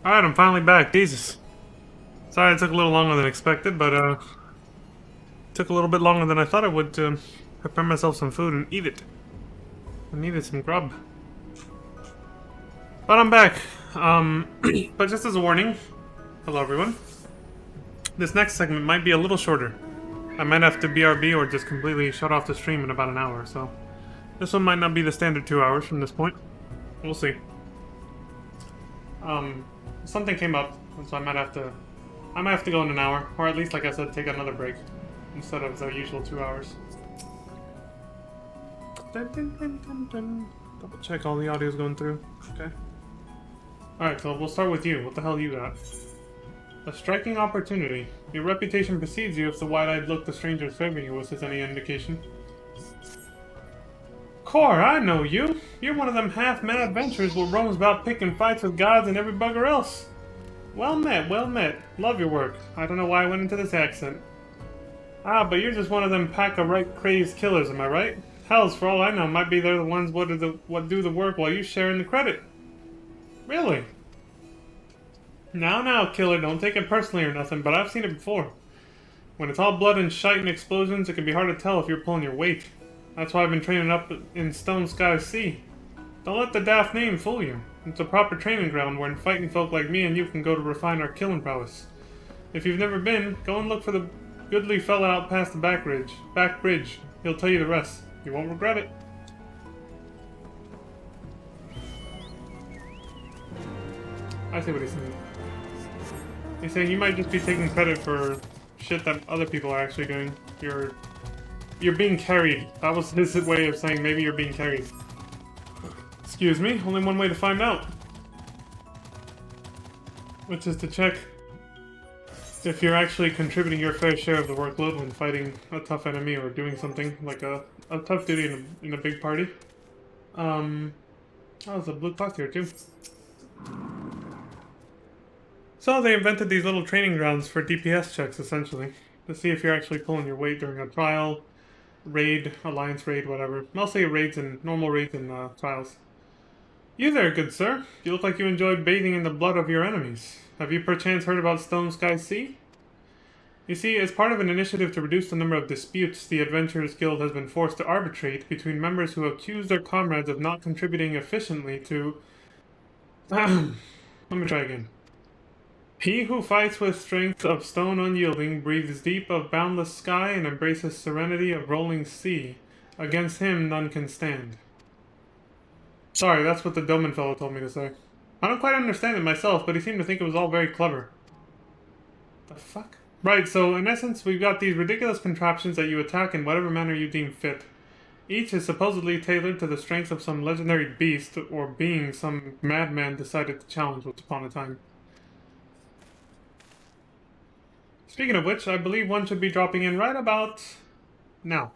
Alright, I'm finally back. Jesus. Sorry it took a little longer than expected, but took a little bit longer than I thought it would to prepare myself some food and eat it. I needed some grub. But I'm back. But just as a warning, hello everyone. This next segment might be a little shorter. I might have to BRB or just completely shut off the stream in about an hour, so this one might not be the standard 2 hours from this point. We'll see. Something came up, so I might have to go in an hour, or at least, like I said, take another break instead of the usual 2 hours. Dun, dun, dun, dun, dun. Double check all the audio's going through. Okay. Alright, so we'll start with you. What the hell you got? A striking opportunity. Your reputation precedes you if the wide-eyed look the stranger's favor you was any indication. Core, I know you. You're one of them half-mad adventurers what roams about picking fights with gods and every bugger else. Well met, well met. Love your work. I don't know why I went into this accent. Ah, but you're just one of them pack of right crazed killers, am I right? Hells, for all I know, might be they're the ones what do the work while you sharing the credit. Really? Now, killer, don't take it personally or nothing, but I've seen it before. When it's all blood and shite and explosions, it can be hard to tell if you're pulling your weight. That's why I've been training up in Stone Sky Sea. Don't let the daft name fool you. It's a proper training ground where fighting folk like me and you can go to refine our killing prowess. If you've never been, go and look for the goodly fella out past the back bridge. He'll tell you the rest. You won't regret it. I see what he's saying. He's saying you might just be taking credit for shit that other people are actually doing. You're being carried. That was his way of saying maybe you're being carried. Excuse me, only one way to find out. Which is to check if you're actually contributing your fair share of the workload when fighting a tough enemy or doing something like a tough duty in a big party. Oh, there's a blue clock here too. So they invented these little training grounds for DPS checks, essentially, to see if you're actually pulling your weight during a trial, raid, alliance raid, whatever. Mostly raids and normal raids and trials. You there, good sir. You look like you enjoyed bathing in the blood of your enemies. Have you perchance heard about Stone Sky Sea? You see, as part of an initiative to reduce the number of disputes the Adventurers Guild has been forced to arbitrate between members who accuse their comrades of not contributing efficiently to... Let me try again. He who fights with strength of stone unyielding breathes deep of boundless sky and embraces serenity of rolling sea. Against him none can stand. Sorry, that's what the Doman fellow told me to say. I don't quite understand it myself, but he seemed to think it was all very clever. The fuck? Right, so in essence, we've got these ridiculous contraptions that you attack in whatever manner you deem fit. Each is supposedly tailored to the strength of some legendary beast or being some madman decided to challenge once upon a time. Speaking of which, I believe one should be dropping in right about now.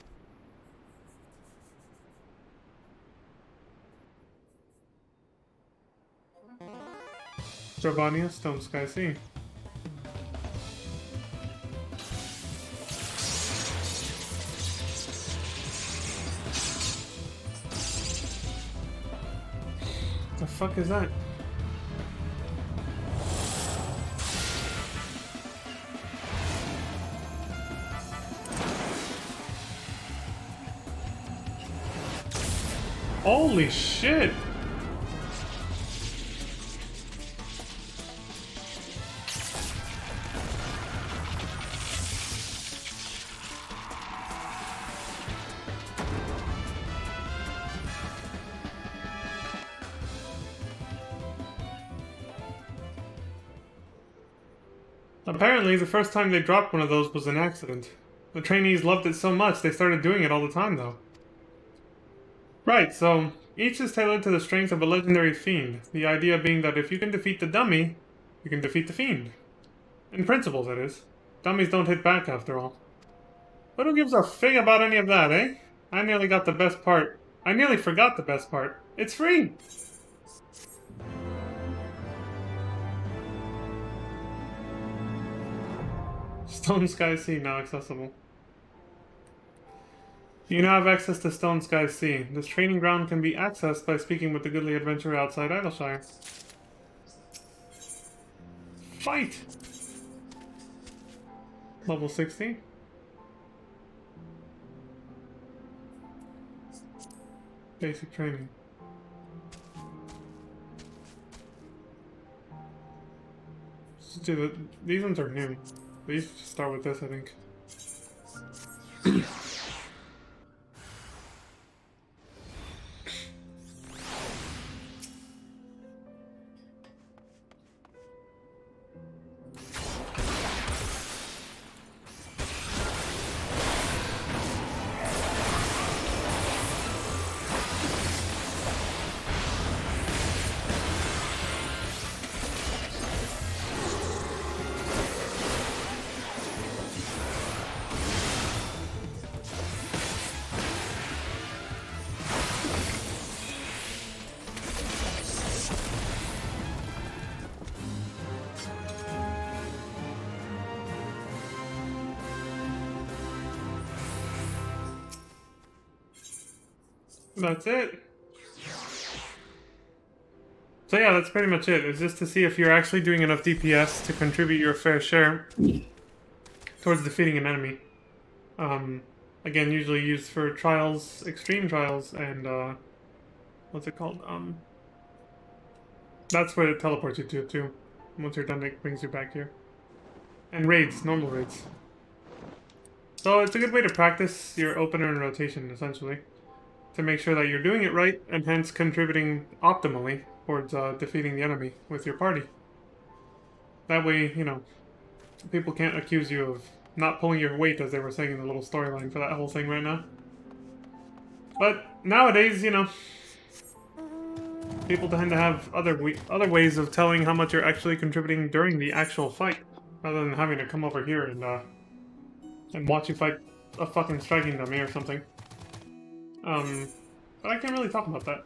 Stravania, Stone Sky Sea. The fuck is that? Holy shit! Apparently, the first time they dropped one of those was an accident. The trainees loved it so much they started doing it all the time, though. Right, so each is tailored to the strength of a legendary fiend, the idea being that if you can defeat the dummy, you can defeat the fiend. In principle, that is. Dummies don't hit back, after all. But who gives a fig about any of that, eh? I nearly got the best part. I nearly forgot the best part. It's free! Stone Sky Sea now accessible. You now have access to Stone Sky Sea. This training ground can be accessed by speaking with the goodly adventurer outside Idleshire. Fight! Level 60. Basic training. Dude, these ones are new. They used to start with this, I think. That's it. So yeah, that's pretty much it. It's just to see if you're actually doing enough DPS to contribute your fair share towards defeating an enemy. Again, usually used for trials, extreme trials, and what's it called? That's where it teleports you to too. Once you're done, it brings you back here. And raids, normal raids. So it's a good way to practice your opener and rotation, essentially, to make sure that you're doing it right, and hence contributing optimally towards defeating the enemy with your party. That way, you know, people can't accuse you of not pulling your weight, as they were saying in the little storyline for that whole thing right now. But nowadays, you know, people tend to have other ways of telling how much you're actually contributing during the actual fight, rather than having to come over here and watch you fight a fucking striking dummy or something. But I can't really talk about that.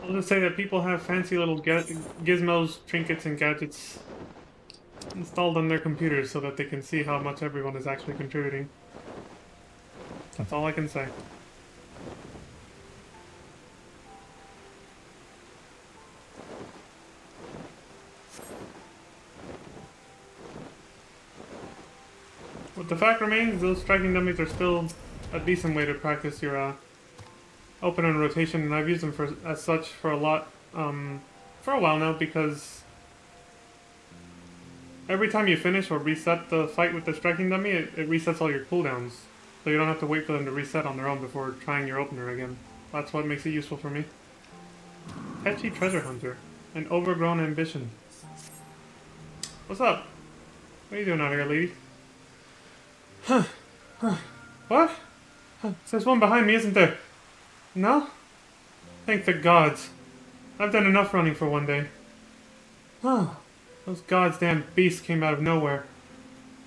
I'll just say that people have fancy little gizmos, trinkets, and gadgets installed on their computers so that they can see how much everyone is actually contributing. That's all I can say. But the fact remains, those striking dummies are still a decent way to practice your open and rotation, and I've used them as such for a while now, because every time you finish or reset the fight with the striking dummy, it resets all your cooldowns, so you don't have to wait for them to reset on their own before trying your opener again. That's what makes it useful for me. Petchy Treasure Hunter, an overgrown ambition. What's up? What are you doing out here, lady? What? There's one behind me, isn't there? No? Thank the gods. I've done enough running for one day. Those goddamn beasts came out of nowhere.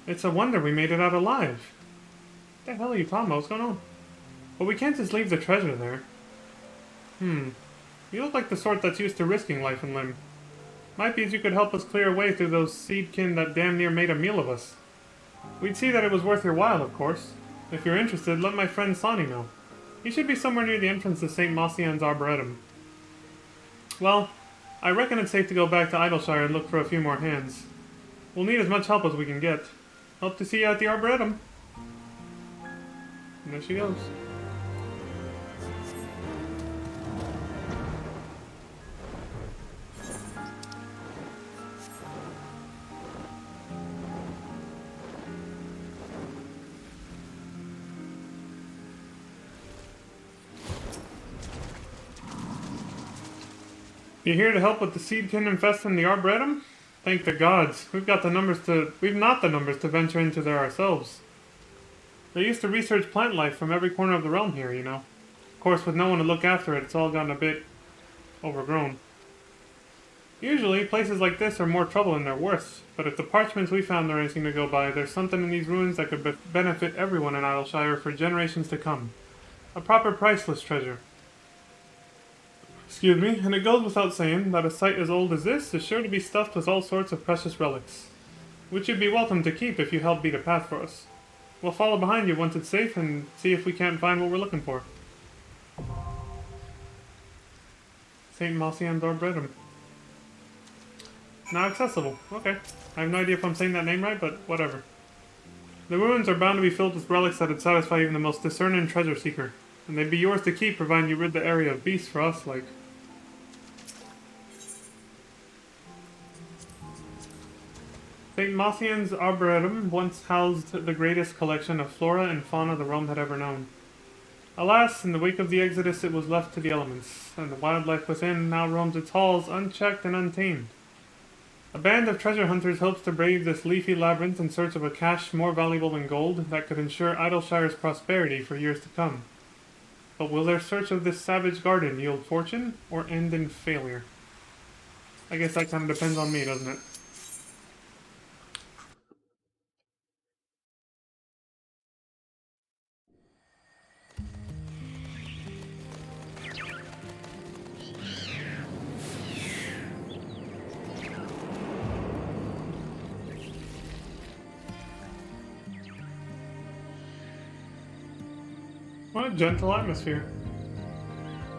It's a wonder we made it out alive. What the hell are you talking about? What's going on? But we can't just leave the treasure there. You look like the sort that's used to risking life and limb. Might be as you could help us clear a way through those seedkin that damn near made a meal of us. We'd see that it was worth your while, of course. If you're interested, let my friend Sonny know. He should be somewhere near the entrance to St. Mossian's Arboretum. Well, I reckon it's safe to go back to Idleshire and look for a few more hands. We'll need as much help as we can get. Hope to see you at the Arboretum. And there she goes. You here to help with the seedkin infesting the Arboretum? Thank the gods. We've not the numbers to venture into there ourselves. They used to research plant life from every corner of the realm here, you know. Of course, with no one to look after it, it's all gotten a bit overgrown. Usually, places like this are more trouble than they're worth, but if the parchments we found are anything to go by, there's something in these ruins that could benefit everyone in Idleshire for generations to come. A proper priceless treasure. Excuse me, and it goes without saying that a site as old as this is sure to be stuffed with all sorts of precious relics, which you'd be welcome to keep if you help beat a path for us. We'll follow behind you once it's safe and see if we can't find what we're looking for. St. Marcian's Arboretum. Now accessible. Okay. I have no idea if I'm saying that name right, but whatever. The ruins are bound to be filled with relics that would satisfy even the most discerning treasure seeker. And they'd be yours to keep, providing you rid the area of beasts for us, like. St. Marcian's Arboretum once housed the greatest collection of flora and fauna the realm had ever known. Alas, in the wake of the Exodus it was left to the elements, and the wildlife within now roams its halls unchecked and untamed. A band of treasure hunters hopes to brave this leafy labyrinth in search of a cache more valuable than gold that could ensure Idleshire's prosperity for years to come. But will their search of this savage garden yield fortune, or end in failure? I guess that kind of depends on me, doesn't it? What a gentle atmosphere.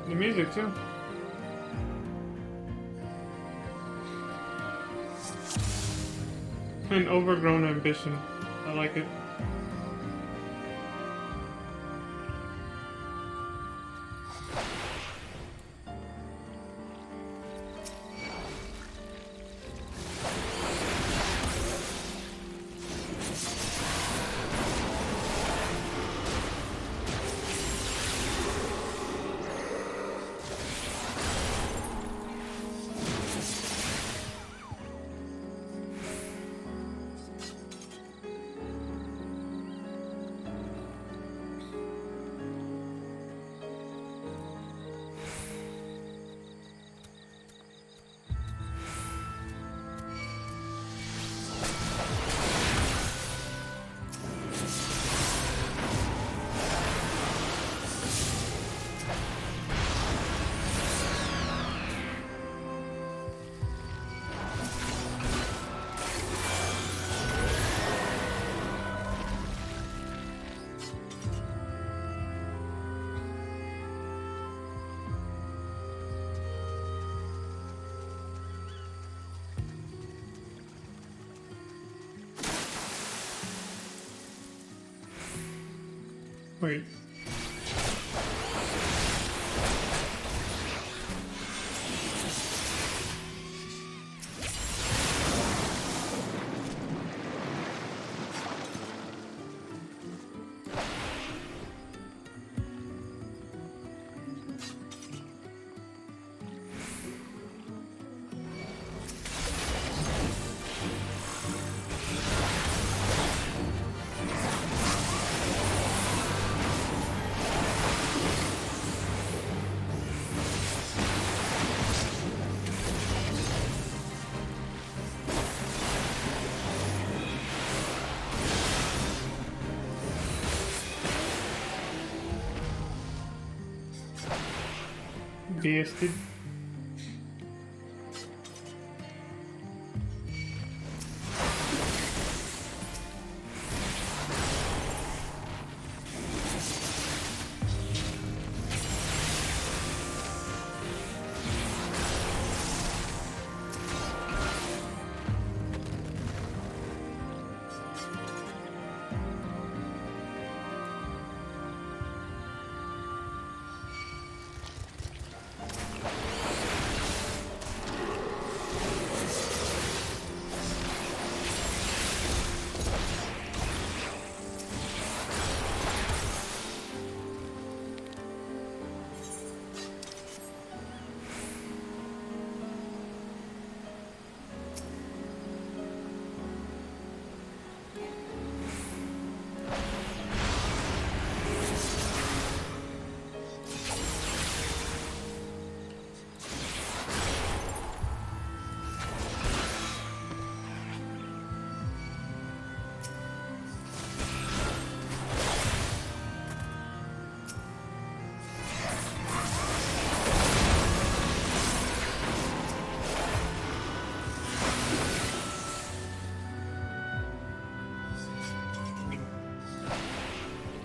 The music, too. An overgrown ambition. I like it. Wait. Beasted.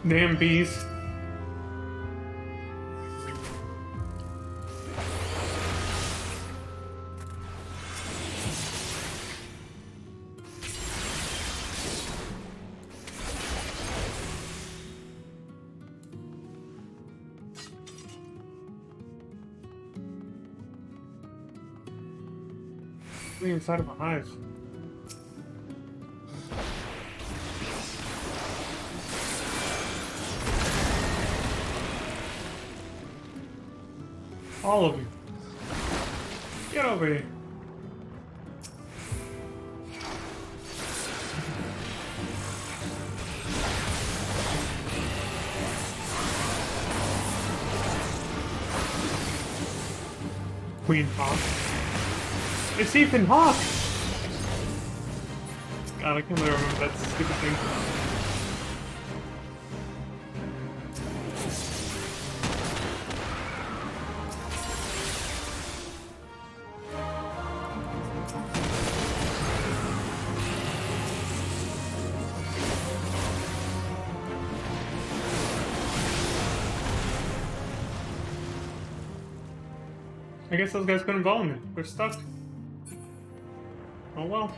Damn bees. Inside of a hive. All of you. Get over here. Queen Hawk. It's Ethan Hawke! God, I can't really remember that stupid thing. I guess those guys couldn't follow me. They're stuck. Oh well.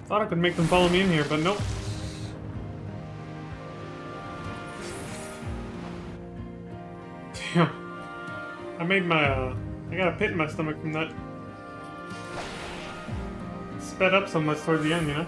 Thought I could make them follow me in here, but nope. Damn. I made my, I got a pit in my stomach from that. Sped up so much toward the end, you know?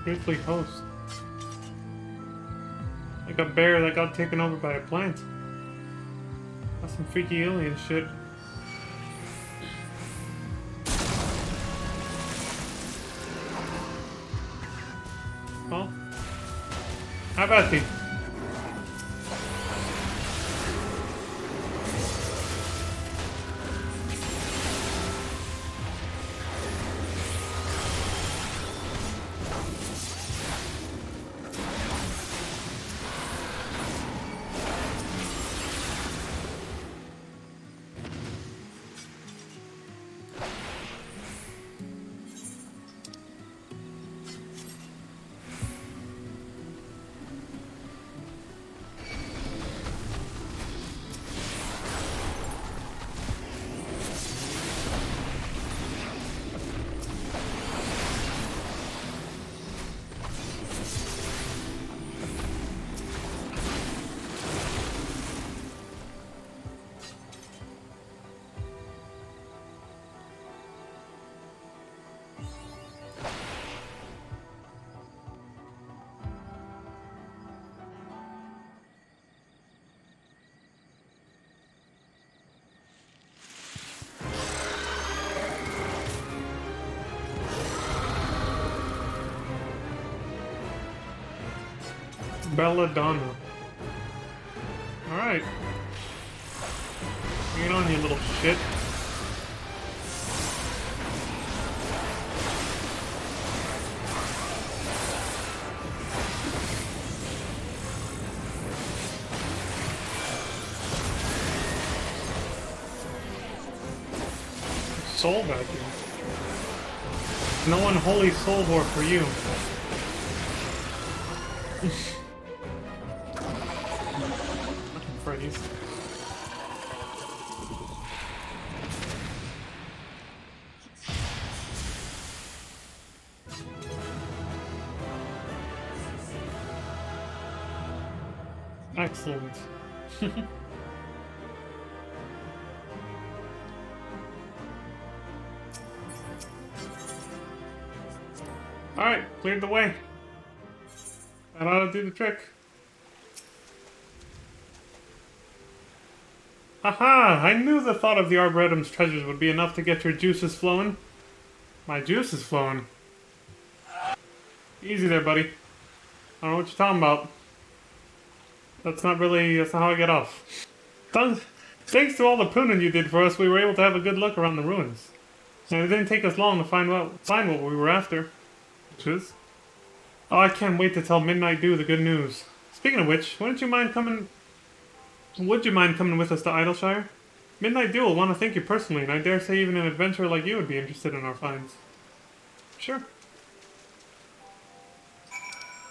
Grizzly host. Like a bear that got taken over by a plant. That's some freaky alien shit. Well, how about these? Belladonna. Alright. Bring it on, you little shit. Soul vacuum. No unholy soul war for you. Phrase. Excellent. Alright, cleared the way. That ought to do the trick. Haha! I knew the thought of the Arboretum's treasures would be enough to get your juices flowing. My juice is flowing. Easy there, buddy. I don't know what you're talking about. That's not how I get off. Thanks to all the pruning you did for us, we were able to have a good look around the ruins. And it didn't take us long to find what we were after. Which is? Oh, I can't wait to tell Midnight Dew the good news. Speaking of which, would you mind coming with us to Idleshire? Midnight Dew will want to thank you personally, and I dare say even an adventurer like you would be interested in our finds. Sure.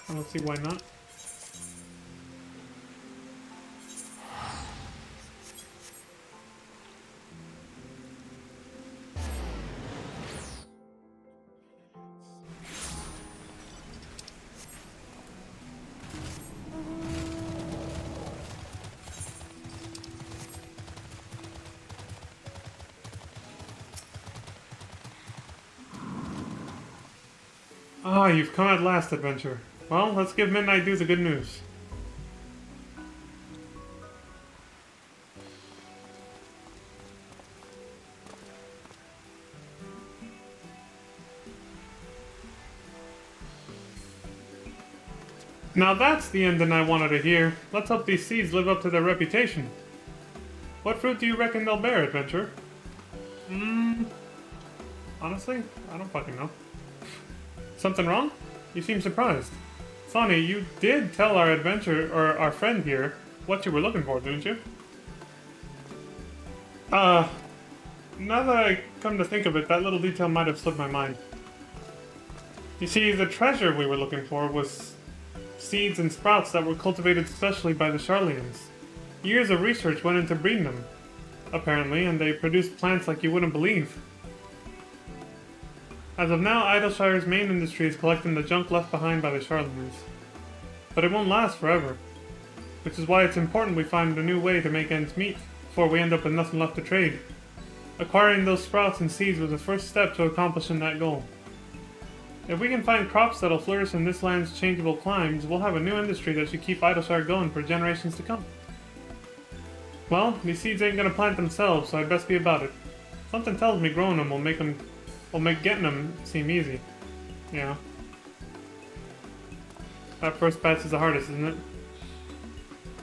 I don't see why not. Ah, you've come at last, adventure. Well, let's give Midnight Dew the good news. Now that's the ending I wanted to hear. Let's hope these seeds live up to their reputation. What fruit do you reckon they'll bear, adventure? Honestly, I don't fucking know. Something wrong? You seem surprised. Sonny, you did tell our friend here, what you were looking for, didn't you? Now that I come to think of it, that little detail might have slipped my mind. You see, the treasure we were looking for was seeds and sprouts that were cultivated specially by the Charlians. Years of research went into breeding them, apparently, and they produced plants like you wouldn't believe. As of now, Idleshire's main industry is collecting the junk left behind by the Charlians. But it won't last forever, which is why it's important we find a new way to make ends meet before we end up with nothing left to trade. Acquiring those sprouts and seeds was the first step to accomplishing that goal. If we can find crops that'll flourish in this land's changeable climes, we'll have a new industry that should keep Idleshire going for generations to come. Well, these seeds ain't gonna plant themselves, so I'd best be about it. Something tells me growing them will make getting them seem easy. Yeah. That first batch is the hardest, isn't it?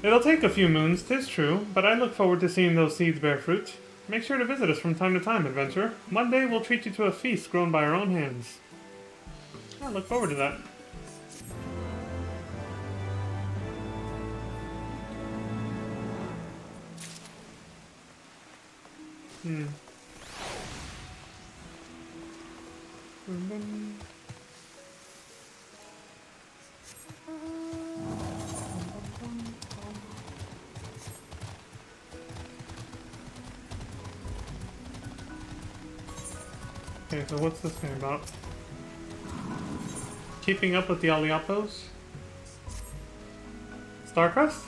It'll take a few moons, 'tis true, but I look forward to seeing those seeds bear fruit. Make sure to visit us from time to time, adventurer. One day we'll treat you to a feast grown by our own hands. I look forward to that. Okay, so what's this thing about? Keeping up with the Aliapos? Starcrest?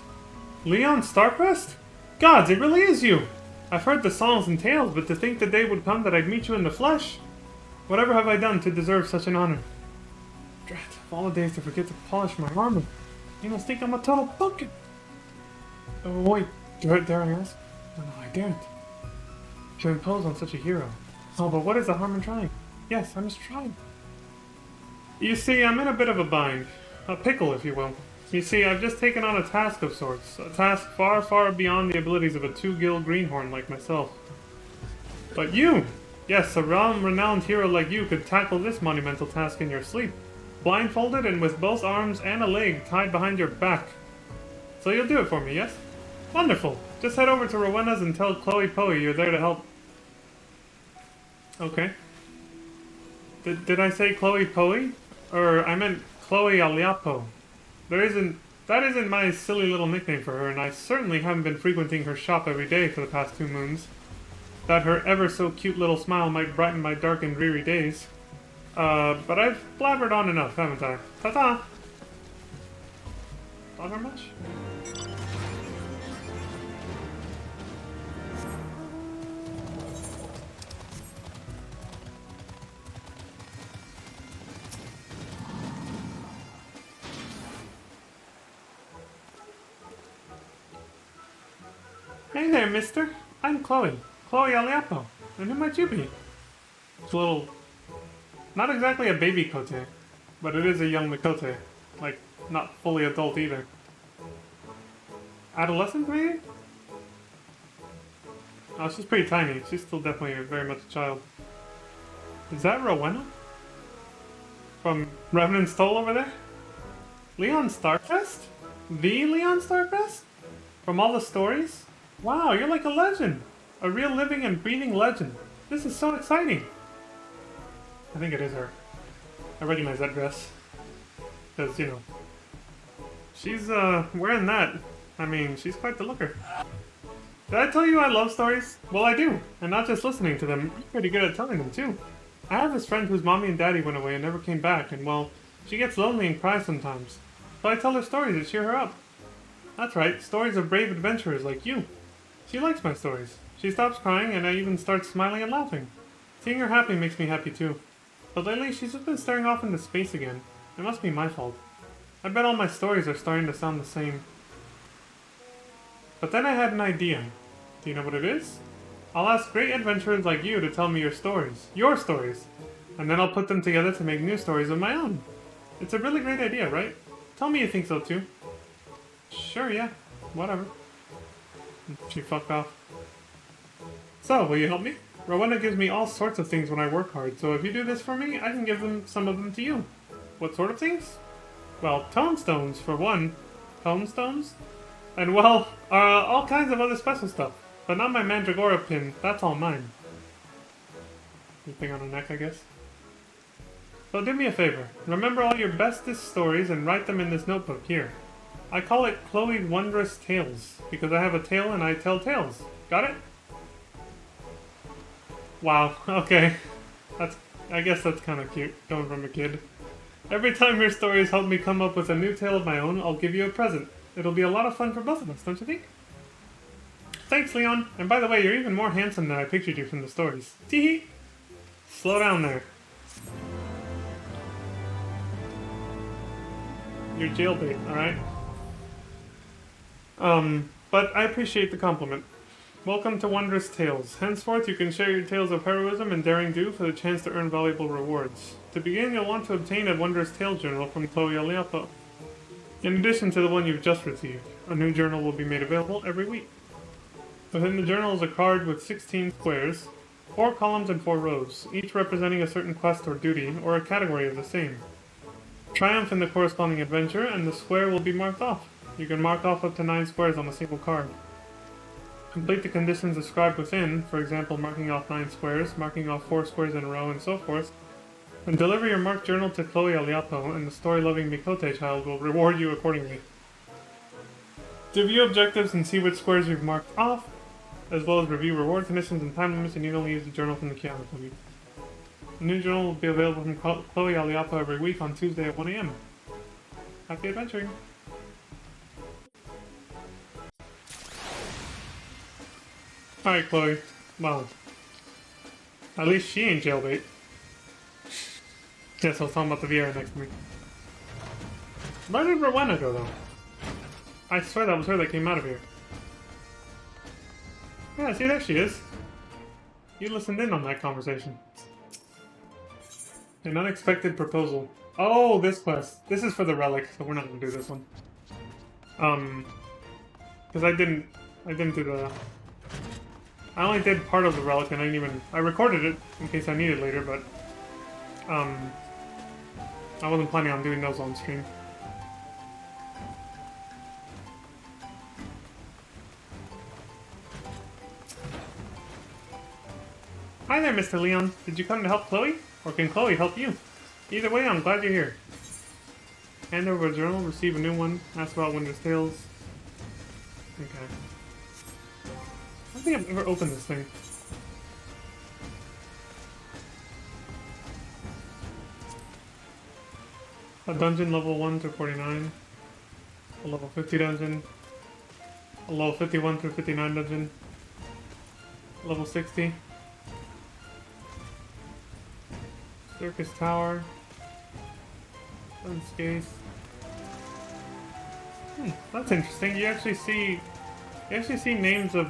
Leon Starcrest? Gods, it really is you! I've heard the songs and tales, but to think the day would come that I'd meet you in the flesh? Whatever have I done to deserve such an honor? Drat, of all the days to forget to polish my armor. You must think I'm a total pumpkin! Oh wait, dare I ask? No, I daren't. To impose on such a hero. Oh, but what is the harm in trying? Yes, I must try. You see, I'm in a bit of a bind. A pickle, if you will. You see, I've just taken on a task of sorts. A task far, far beyond the abilities of a two-gill greenhorn like myself. But you! Yes, a renowned hero like you could tackle this monumental task in your sleep. Blindfolded and with both arms and a leg tied behind your back. So you'll do it for me, yes? Wonderful! Just head over to Rowena's and tell Chloe Poe you're there to help. Okay. Did I say Chloe Poe? Or I meant Chloe Aliapo. That isn't my silly little nickname for her, and I certainly haven't been frequenting her shop every day for the past 2 moons. That her ever so cute little smile might brighten my dark and dreary days. But I've blabbered on enough, haven't I? Ta-ta! Not very much? Hey there, mister. I'm Chloe. Chloe Aliapo. And who might you be? It's a little... Not exactly a baby Kote, but it is a young Mikote. Like, not fully adult either. Adolescent, maybe? Oh, she's pretty tiny. She's still definitely very much a child. Is that Rowena? From Revenant's Toll over there? Leon Starfest? The Leon Starfest? From all the stories? Wow, you're like a legend! A real living and breathing legend. This is so exciting! I think it is her. I recognize that dress. Because, you know, she's wearing that. I mean, she's quite the looker. Did I tell you I love stories? Well, I do. And not just listening to them, I'm pretty good at telling them too. I have this friend whose mommy and daddy went away and never came back, and well, she gets lonely and cries sometimes. So I tell her stories to cheer her up. That's right, stories of brave adventurers like you. She likes my stories. She stops crying and I even start smiling and laughing. Seeing her happy makes me happy too. But lately she's just been staring off into space again. It must be my fault. I bet all my stories are starting to sound the same. But then I had an idea. Do you know what it is? I'll ask great adventurers like you to tell me your stories. Your stories! And then I'll put them together to make new stories of my own. It's a really great idea, right? Tell me you think so too. Sure, yeah. Whatever. She fucked off. So, will you help me? Rowena gives me all sorts of things when I work hard, so if you do this for me, I can give them some of them to you. What sort of things? Well, tomestones, for one. Tomestones? And well, all kinds of other special stuff. But not my Mandragora pin, that's all mine. Anything on her neck, I guess? So do me a favor. Remember all your bestest stories and write them in this notebook here. I call it Chloe's Wondrous Tales, because I have a tale and I tell tales. Got it? Wow, okay. I guess that's kind of cute, coming from a kid. Every time your stories help me come up with a new tale of my own, I'll give you a present. It'll be a lot of fun for both of us, don't you think? Thanks, Leon. And by the way, you're even more handsome than I pictured you from the stories. Teehee! Slow down there. You're jailbait, alright? But I appreciate the compliment. Welcome to Wondrous Tales. Henceforth, you can share your tales of heroism and daring do for the chance to earn valuable rewards. To begin, you'll want to obtain a Wondrous Tale journal from Chloe Aliapo. In addition to the one you've just received, a new journal will be made available every week. Within the journal is a card with 16 squares, 4 columns and 4 rows, each representing a certain quest or duty, or a category of the same. Triumph in the corresponding adventure, and the square will be marked off. You can mark off up to 9 squares on a single card. Complete the conditions described within, for example marking off 9 squares, marking off 4 squares in a row, and so forth, and deliver your marked journal to Chloe Aliapo, and the story-loving Mikote child will reward you accordingly. To view objectives and see which squares you've marked off, as well as review reward conditions and time limits, you need only use the journal from the Kiana Club. The new journal will be available from Chloe Aliapo every week on Tuesday at 1 AM. Happy adventuring! Alright, Chloe. Well, at least she ain't jailbait. Yes, I was talking about the VR next to me. Where did Rowena go, though? I swear that was her that came out of here. Yeah, see, there she is. You listened in on that conversation. An unexpected proposal. Oh, this quest. This is for the relic, so we're not gonna do this one. Because I didn't do the... I only did part of the relic, and I recorded it in case I need it later, but, I wasn't planning on doing those on stream. Hi there, Mr. Leon. Did you come to help Chloe? Or can Chloe help you? Either way, I'm glad you're here. Hand over a journal, receive a new one, ask about Wondrous Tales. Okay. I don't think I've ever opened this thing. A dungeon level 1 through 49. A level 50 dungeon. A level 51 through 59 dungeon. Level 60. Circus Tower. Unscathed. That's interesting. You actually see You actually see names of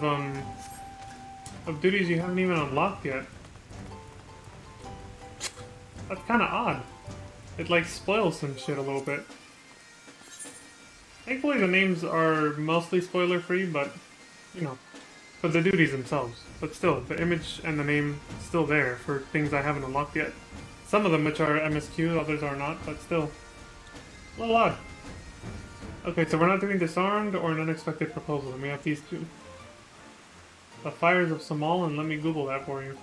duties you haven't even unlocked yet. That's kind of odd. It like spoils some shit a little bit. Thankfully the names are mostly spoiler free, but you know, for the duties themselves. But still, the image and the name still there for things I haven't unlocked yet. Some of them which are MSQ, others are not, but still. A little odd. Okay, so we're not doing Disarmed or an Unexpected Proposal, and we have these two. The Fires of Samal, and let me Google that for you.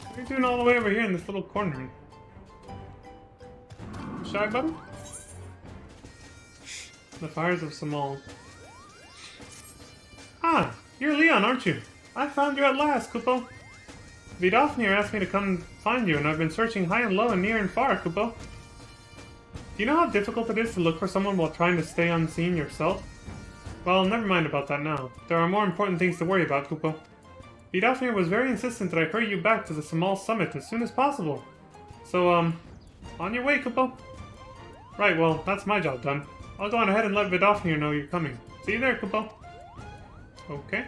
What are you doing all the way over here in this little corner? Shy button? The Fires of Samal. Ah, you're Leon, aren't you? I found you at last, Kupo. Vidofnir asked me to come find you, and I've been searching high and low and near and far, Kupo. Do you know how difficult it is to look for someone while trying to stay unseen yourself? Well, never mind about that now. There are more important things to worry about, Kupo. Vidofnir was very insistent that I hurry you back to the Samal summit as soon as possible. So, on your way, Kupo. Right, well, that's my job done. I'll go on ahead and let Vidofnir know you're coming. See you there, Kupo. Okay.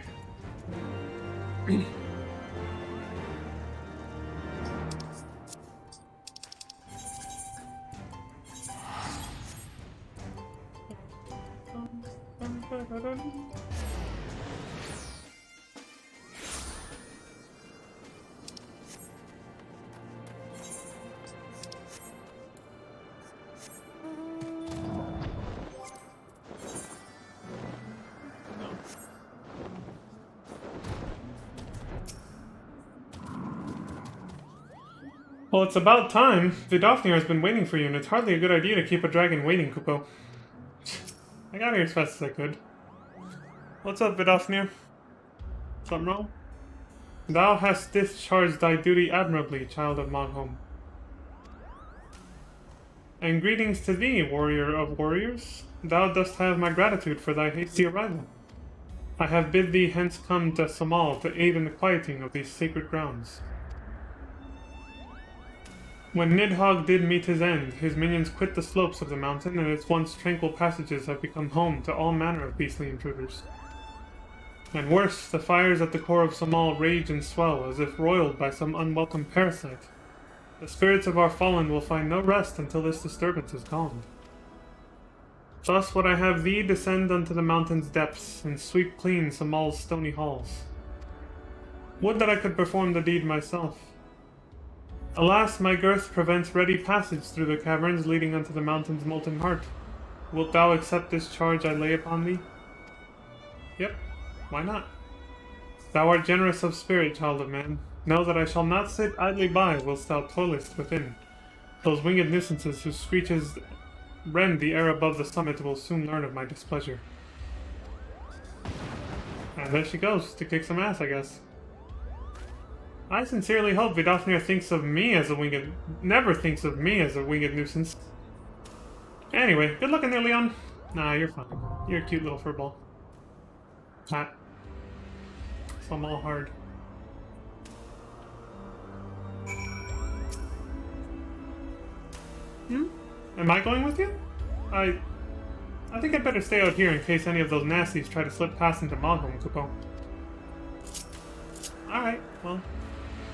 Well, it's about time. Vidofnir has been waiting for you, and it's hardly a good idea to keep a dragon waiting, Kupo. I got here as fast as I could. What's up, Vidofnir? Something wrong? Thou hast discharged thy duty admirably, child of Mogholm. And greetings to thee, warrior of warriors. Thou dost have my gratitude for thy hasty arrival. I have bid thee hence come to Samal to aid in the quieting of these sacred grounds. When Nidhogg did meet his end, his minions quit the slopes of the mountain, and its once tranquil passages have become home to all manner of beastly intruders. And worse, the fires at the core of Samal rage and swell, as if roiled by some unwelcome parasite. The spirits of our fallen will find no rest until this disturbance is calmed. Thus would I have thee descend unto the mountain's depths, and sweep clean Samal's stony halls. Would that I could perform the deed myself. Alas, my girth prevents ready passage through the caverns leading unto the mountain's molten heart. Wilt thou accept this charge I lay upon thee? Yep, why not? Thou art generous of spirit, child of man. Know that I shall not sit idly by whilst thou toilest within. Those winged nuisances whose screeches rend the air above the summit will soon learn of my displeasure. And there she goes, to kick some ass, I guess. I sincerely hope Vidofnir thinks of me as a winged... never thinks of me as a winged nuisance. Anyway, good luck in there, Leon. Nah, you're fine. You're a cute little furball. Pat. So I'm all hard. Am I going with you? I think I'd better stay out here in case any of those nasties try to slip past into Mogholm, Kupo. Alright, well...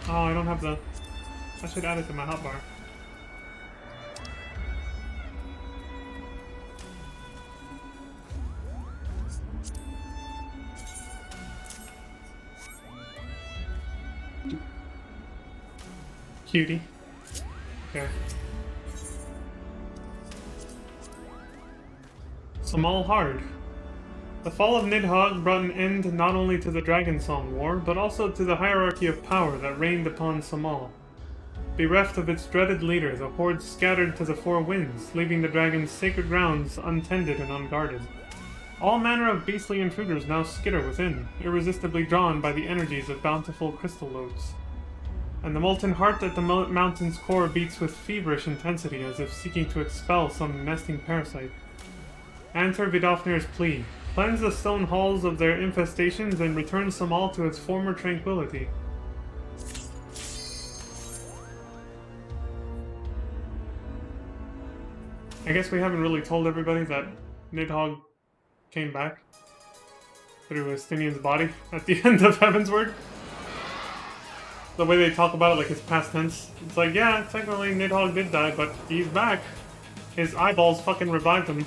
Oh, I don't have the... I should add it to my hotbar. Cutie. Okay. Samal Hard. The fall of Nidhogg brought an end not only to the Dragon Song War, but also to the hierarchy of power that reigned upon Samal. Bereft of its dreaded leader, the horde scattered to the four winds, leaving the dragon's sacred grounds untended and unguarded. All manner of beastly intruders now skitter within, irresistibly drawn by the energies of bountiful crystal lodes. And the molten heart at the mountain's core beats with feverish intensity as if seeking to expel some nesting parasite. Answer Vidofnir's plea. Cleanse the stone halls of their infestations and return Samal to its former tranquility. I guess we haven't really told everybody that Nidhogg came back through Estinian's body at the end of Heavensward. The way they talk about it like it's past tense. It's like, yeah, technically Nidhogg did die, but he's back. His eyeballs fucking revived him,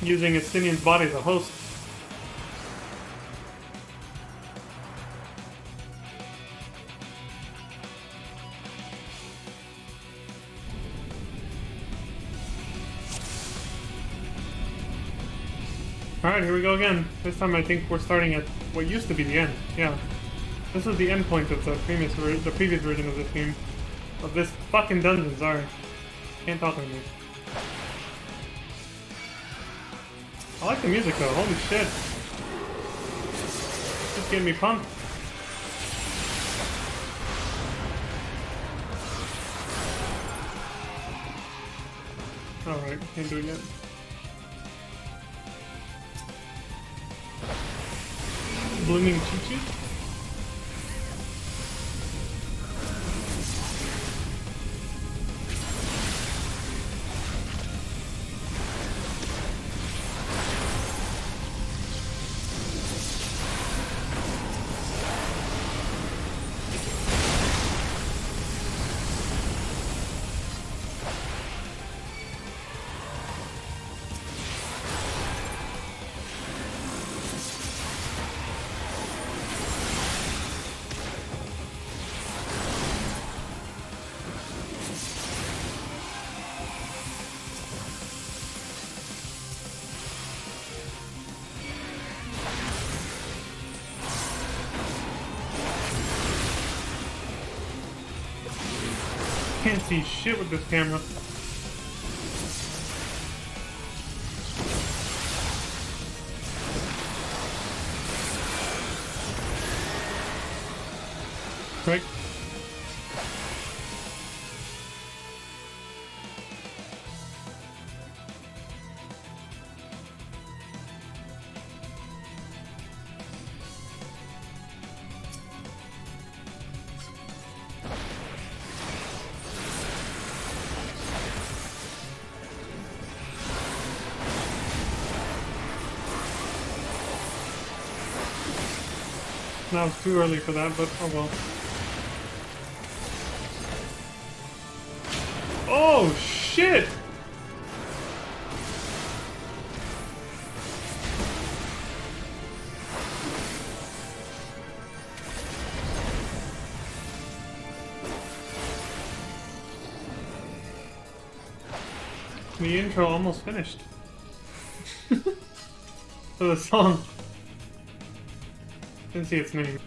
using Estinian's body as a host. Alright, here we go again. This time I think we're starting at what used to be the end. Yeah. This was the end point of the previous version of this game. Of this fucking dungeon, sorry. Can't talk anymore. I like the music though, holy shit. Just getting me pumped. Alright, can't do it yet. Blooming Chi-Chi? Can't see shit with this camera. Right. Now it's too early for that, but oh well. Oh shit! The intro almost finished. For the song. Didn't see its name.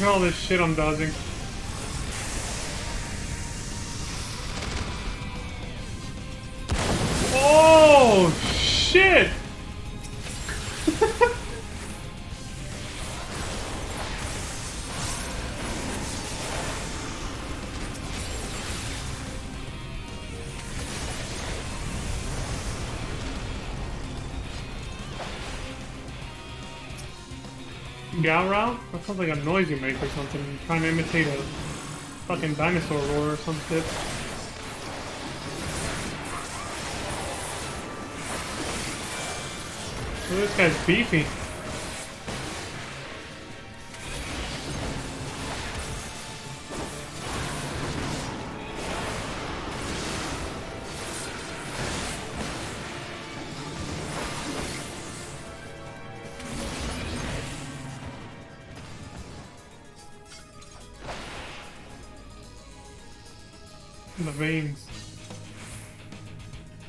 Look at all this shit I'm dodging. Oh shit! Gowrow? That sounds like a noise you make or something. Trying to imitate a fucking dinosaur roar or some shit. Oh, this guy's beefy. The veins.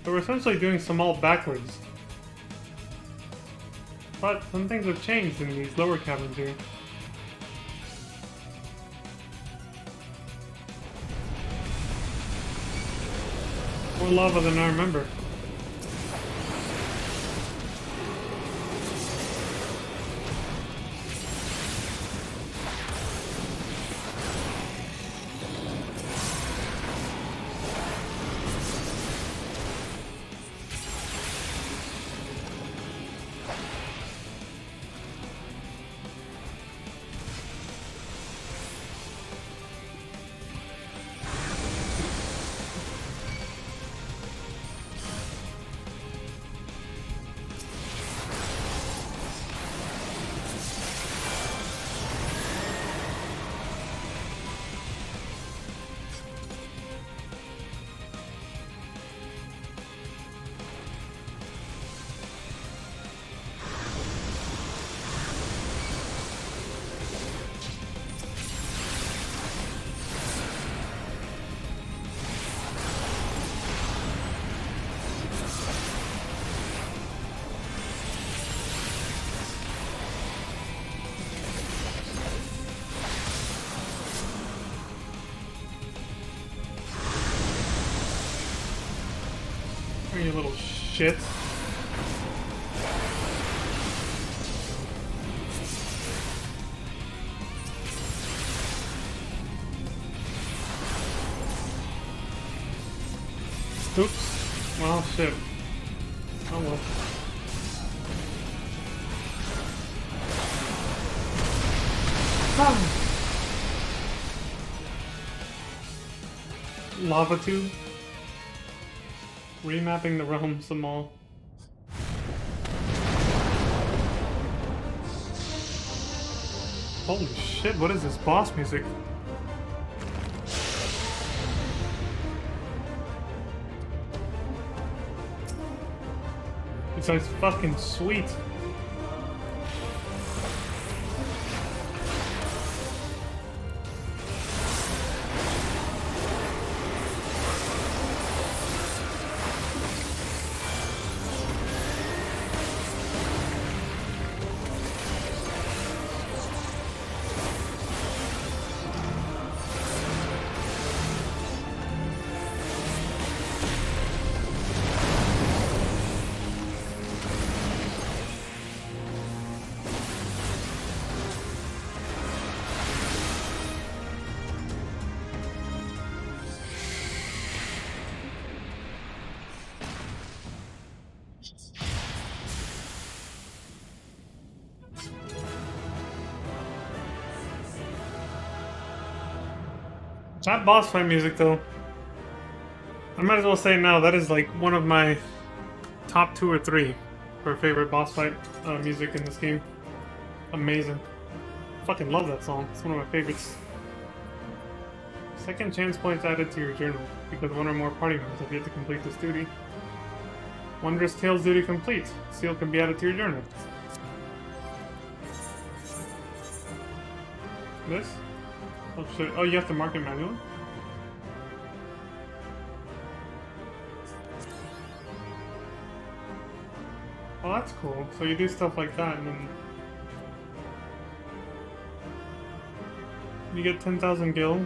So we're essentially doing some ult backwards. But some things have changed in these lower caverns here. More lava than I remember. You little shit. Oops. Well, shit. Oh well. Ah. Lava tube. Remapping the realms some more. Holy shit, what is this boss music? It sounds fucking sweet. That boss fight music, though, I might as well say now, that is like one of my top 2 or 3 for favorite boss fight music in this game. Amazing. Fucking love that song. It's one of my favorites. Second chance points added to your journal, because one or more party members have yet to complete this duty. Wondrous Tales duty complete. Seal can be added to your journal. This? Oh shit. Oh, you have to mark it manually? Oh, that's cool. So you do stuff like that and then you get 10,000 gil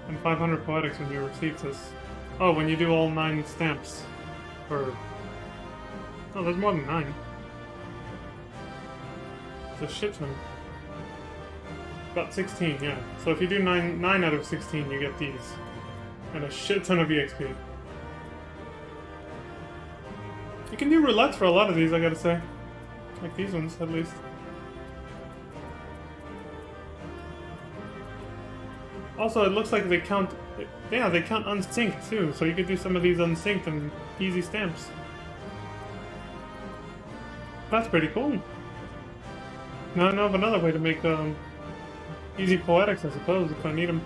and 500 poetics when you receive this. Oh, when you do all 9 stamps. Or... oh, there's more than 9. It's a shit ton. About 16, yeah. So if you do 9 out of 16, you get these. And a shit ton of EXP. You can do roulettes for a lot of these, I gotta say. Like these ones, at least. Also, it looks like they count... Yeah, they count unsynced, too, so you could do some of these unsynced and easy stamps. That's pretty cool. Now I know of another way to make easy poetics, I suppose, if I need them.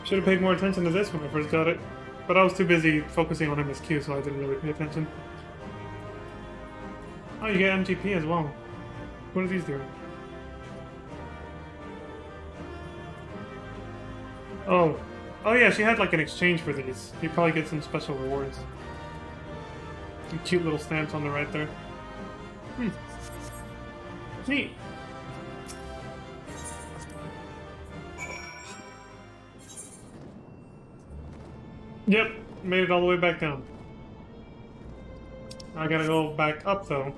Should have paid more attention to this when I first got it. But I was too busy focusing on MSQ, so I didn't really pay attention. Oh, you get MGP as well. What do these do? Oh. Oh yeah, she had like an exchange for these. You probably get some special rewards. Some cute little stamps on the right there. Hmm. Neat. Yep, made it all the way back down. I gotta go back up though,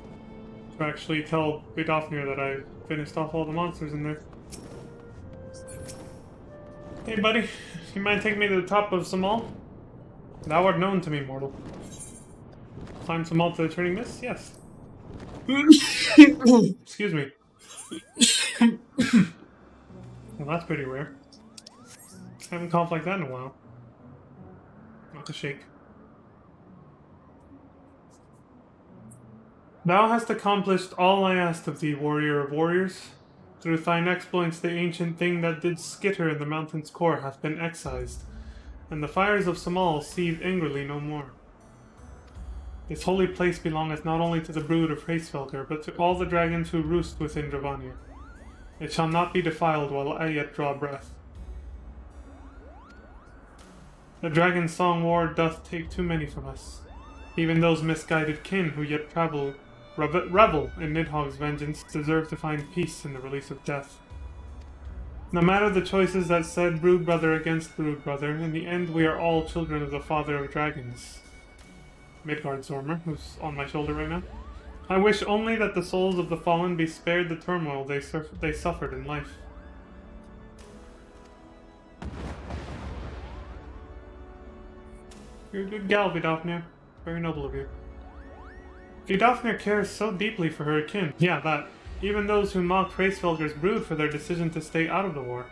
to actually tell Vidofnir that I finished off all the monsters in there. Hey buddy, you mind taking me to the top of Samal? Thou art known to me, mortal. Climb Samal to the turning mist? Yes. Excuse me. Well, that's pretty rare. Haven't coughed like that in a while. Not to shake. Thou hast accomplished all I asked of thee, warrior of warriors. Through thine exploits the ancient thing that did skitter in the mountain's core hath been excised, and the fires of Samal seethe angrily no more. This holy place belongeth not only to the brood of Hraesvelgr, but to all the dragons who roost within Dravania. It shall not be defiled while I yet draw breath. The dragon's song war doth take too many from us. Even those misguided kin who yet revel in Nidhogg's vengeance deserve to find peace in the release of death. No matter the choices that said brood brother against brood brother, in the end we are all children of the father of dragons. Midgard Zormer, who's on my shoulder right now. I wish only that the souls of the fallen be spared the turmoil they suffered in life. You're a good gal, Vidofnir. Very noble of you. Vidofnir cares so deeply for her kin. Yeah, that. Even those who mocked Hraesvelgr's brood for their decision to stay out of the war.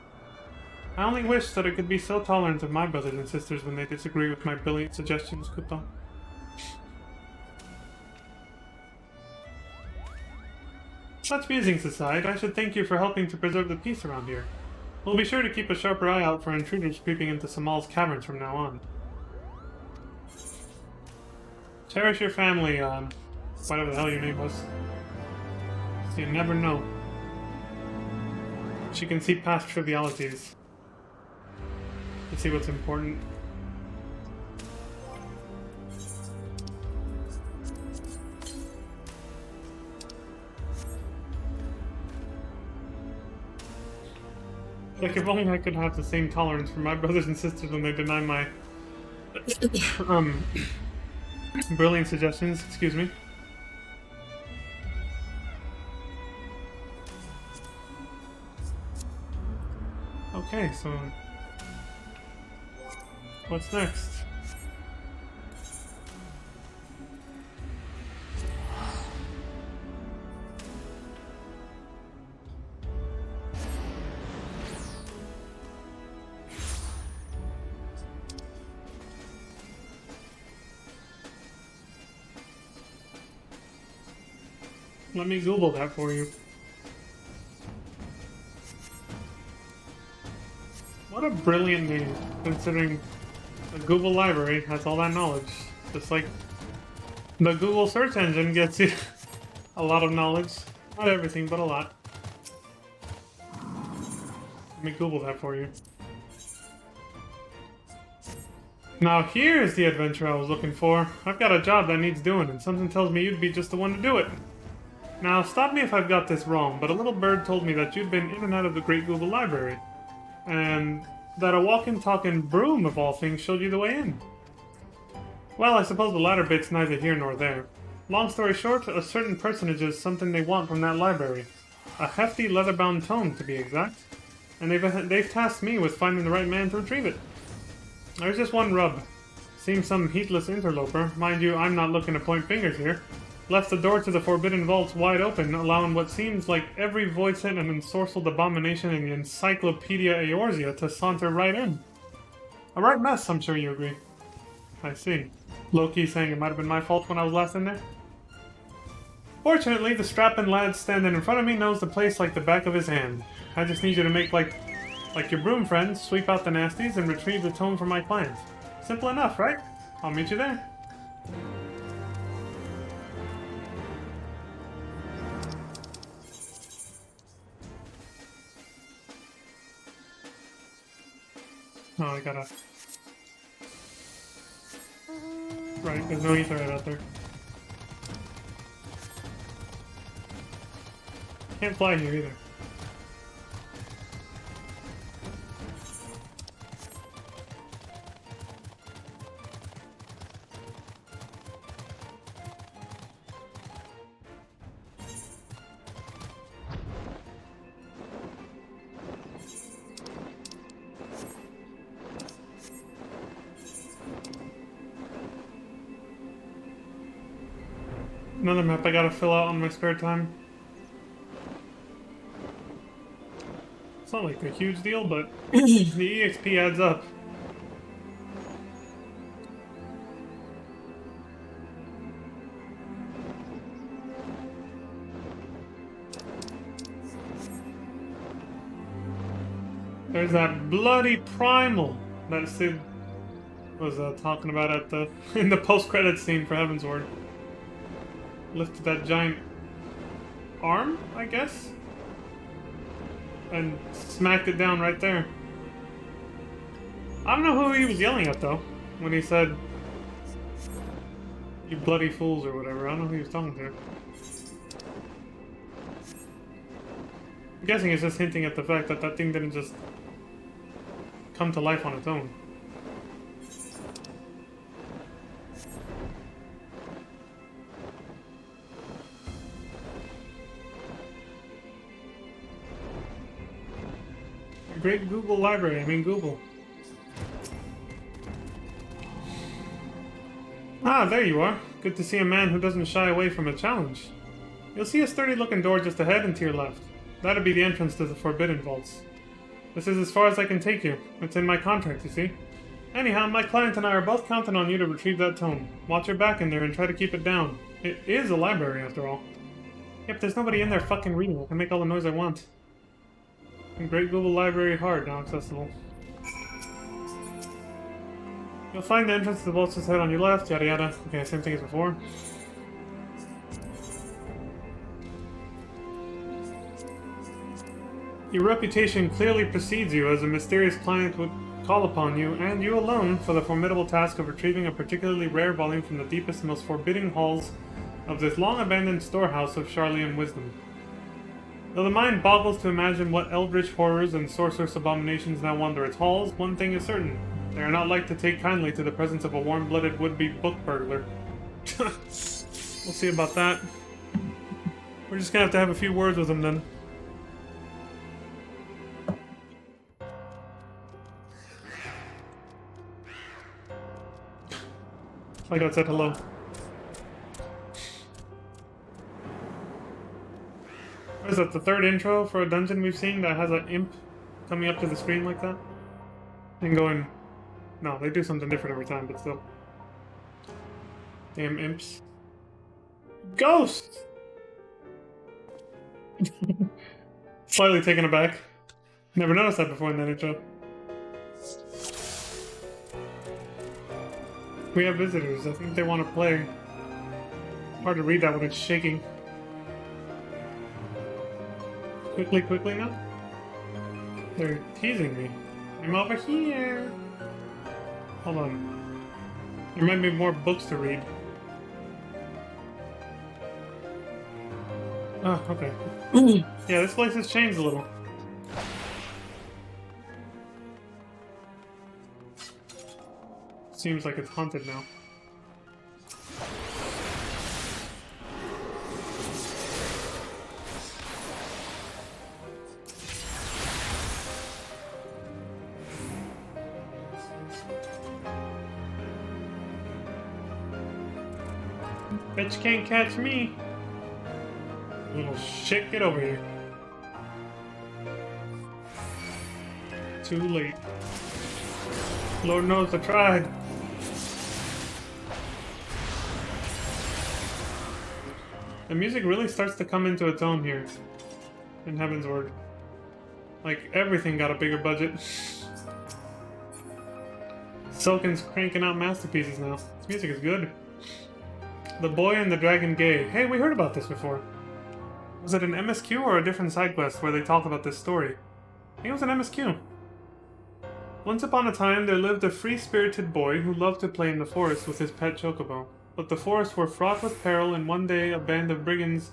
I only wish that I could be so tolerant of my brothers and sisters when they disagree with my brilliant suggestions, Kuta. Such musings aside, I should thank you for helping to preserve the peace around here. We'll be sure to keep a sharper eye out for intruders creeping into Samal's caverns from now on. Cherish your family, whatever the hell your name was. So you never know. She can see past trivialities to see what's important. Like, if only I could have the same tolerance for my brothers and sisters when they deny my brilliant suggestions, excuse me. Okay, so what's next? Let me Google that for you. What a brilliant name, considering the Google library has all that knowledge. Just like the Google search engine gets you a lot of knowledge. Not everything, but a lot. Let me Google that for you. Now here's the adventure I was looking for. I've got a job that needs doing, and something tells me you'd be just the one to do it. Now, stop me if I've got this wrong, but a little bird told me that you'd been in and out of the Great Google Library, and that a walking, talking broom, of all things, showed you the way in. Well, I suppose the latter bit's neither here nor there. Long story short, a certain personage is something they want from that library. A hefty, leather-bound tome, to be exact. And they've tasked me with finding the right man to retrieve it. There's just one rub. Seems some heedless interloper. Mind you, I'm not looking to point fingers here. left the door to the forbidden vaults wide open, allowing what seems like every void-sent and ensorcelled abomination in the Encyclopedia Eorzea to saunter right in. A right mess, I'm sure you agree. I see. Low-key saying it might have been my fault when I was last in there? Fortunately, the strapping lad standing in front of me knows the place like the back of his hand. I just need you to make like your broom friends, sweep out the nasties, and retrieve the tome for my client. Simple enough, right? I'll meet you there. Oh, I gotta... Right, there's no ether right out there. Can't fly here either. Another map I gotta fill out on my spare time. It's not like a huge deal, but the EXP adds up. There's that bloody primal that Sid was talking about at the in the post-credits scene for Heavensward. Lifted that giant arm, I guess, and smacked it down right there. I don't know who he was yelling at though when he said, "You bloody fools" or whatever. I don't know who he was talking to. I'm guessing it's just hinting at the fact that that thing didn't just come to life on its own. Great Google library, I mean Google. Ah, there you are. Good to see a man who doesn't shy away from a challenge. You'll see a sturdy-looking door just ahead and to your left. That'll be the entrance to the Forbidden Vaults. This is as far as I can take you. It's in my contract, you see. Anyhow, my client and I are both counting on you to retrieve that tome. Watch your back in there and try to keep it down. It is a library, after all. Yep, there's nobody in there fucking reading. I can make all the noise I want. Great Google Library Hard, now accessible. You'll find the entrance to the vaults just ahead on your left, yada yada. Okay, same thing as before. Your reputation clearly precedes you as a mysterious client would call upon you, and you alone, for the formidable task of retrieving a particularly rare volume from the deepest and most forbidding halls of this long-abandoned storehouse of Charlian wisdom. Though the mind boggles to imagine what eldritch horrors and sorcerous abominations now wander its halls, one thing is certain. They are not like to take kindly to the presence of a warm-blooded would-be book burglar. We'll see about that. We're just gonna have a few words with him then. Like I said, hello. What is that, the third intro for a dungeon we've seen that has an imp coming up to the screen like that? And going... No, they do something different every time, but still. Damn imps. Ghost! Slightly taken aback. Never noticed that before in that intro. We have visitors. I think they want to play. Hard to read that when it's shaking. Quickly now? They're teasing me. I'm over here! Hold on. There might be more books to read. Oh, okay. Yeah, this place has changed a little. Seems like it's haunted now. Bet you can't catch me. Little shit, get over here. Too late. Lord knows I tried. The music really starts to come into its own here in Heavensward. Like, everything got a bigger budget. Silken's cranking out masterpieces now. This music is good. The Boy and the Dragon Gay. Hey, we heard about this before. Was it an MSQ or a different side quest where they talk about this story? I think it was an MSQ. Once upon a time, there lived a free-spirited boy who loved to play in the forest with his pet chocobo. But the forests were fraught with peril, and one day a band of brigands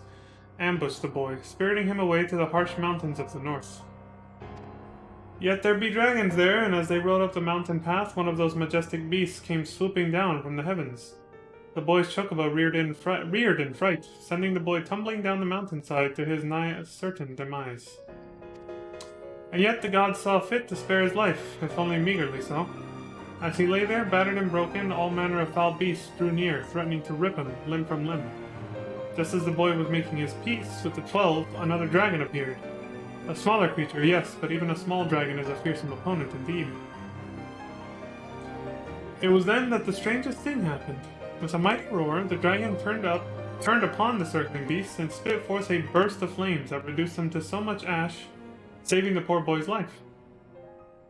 ambushed the boy, spiriting him away to the harsh mountains of the north. Yet there be dragons there, and as they rode up the mountain path, one of those majestic beasts came swooping down from the heavens. The boy's chocobo reared in fright, sending the boy tumbling down the mountainside to his nigh certain demise. And yet the gods saw fit to spare his life, if only meagerly so. As he lay there, battered and broken, all manner of foul beasts drew near, threatening to rip him limb from limb. Just as the boy was making his peace with the 12, another dragon appeared. A smaller creature, yes, but even a small dragon is a fearsome opponent indeed. It was then that the strangest thing happened. With a mighty roar, the dragon turned upon the circling beasts and spit forth a burst of flames that reduced them to so much ash, saving the poor boy's life.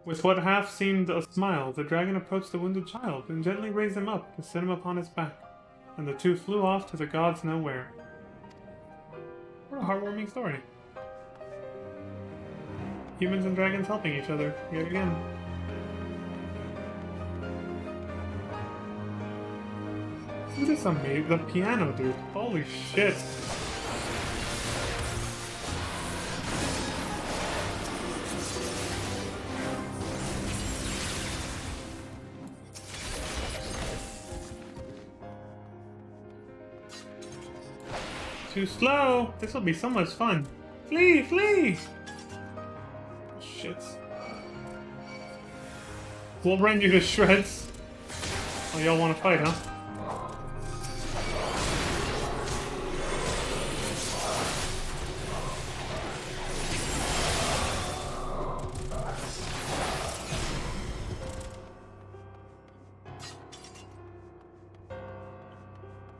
With what half seemed a smile, the dragon approached the wounded child and gently raised him up to set him upon his back, and the two flew off to the gods know where. What a heartwarming story. Humans and dragons helping each other, yet again. Isn't this amazing? The piano, dude. Holy shit. Too slow! This will be so much fun. Flee! Flee! Shit. We'll rend you to shreds. Oh, y'all want to fight, huh?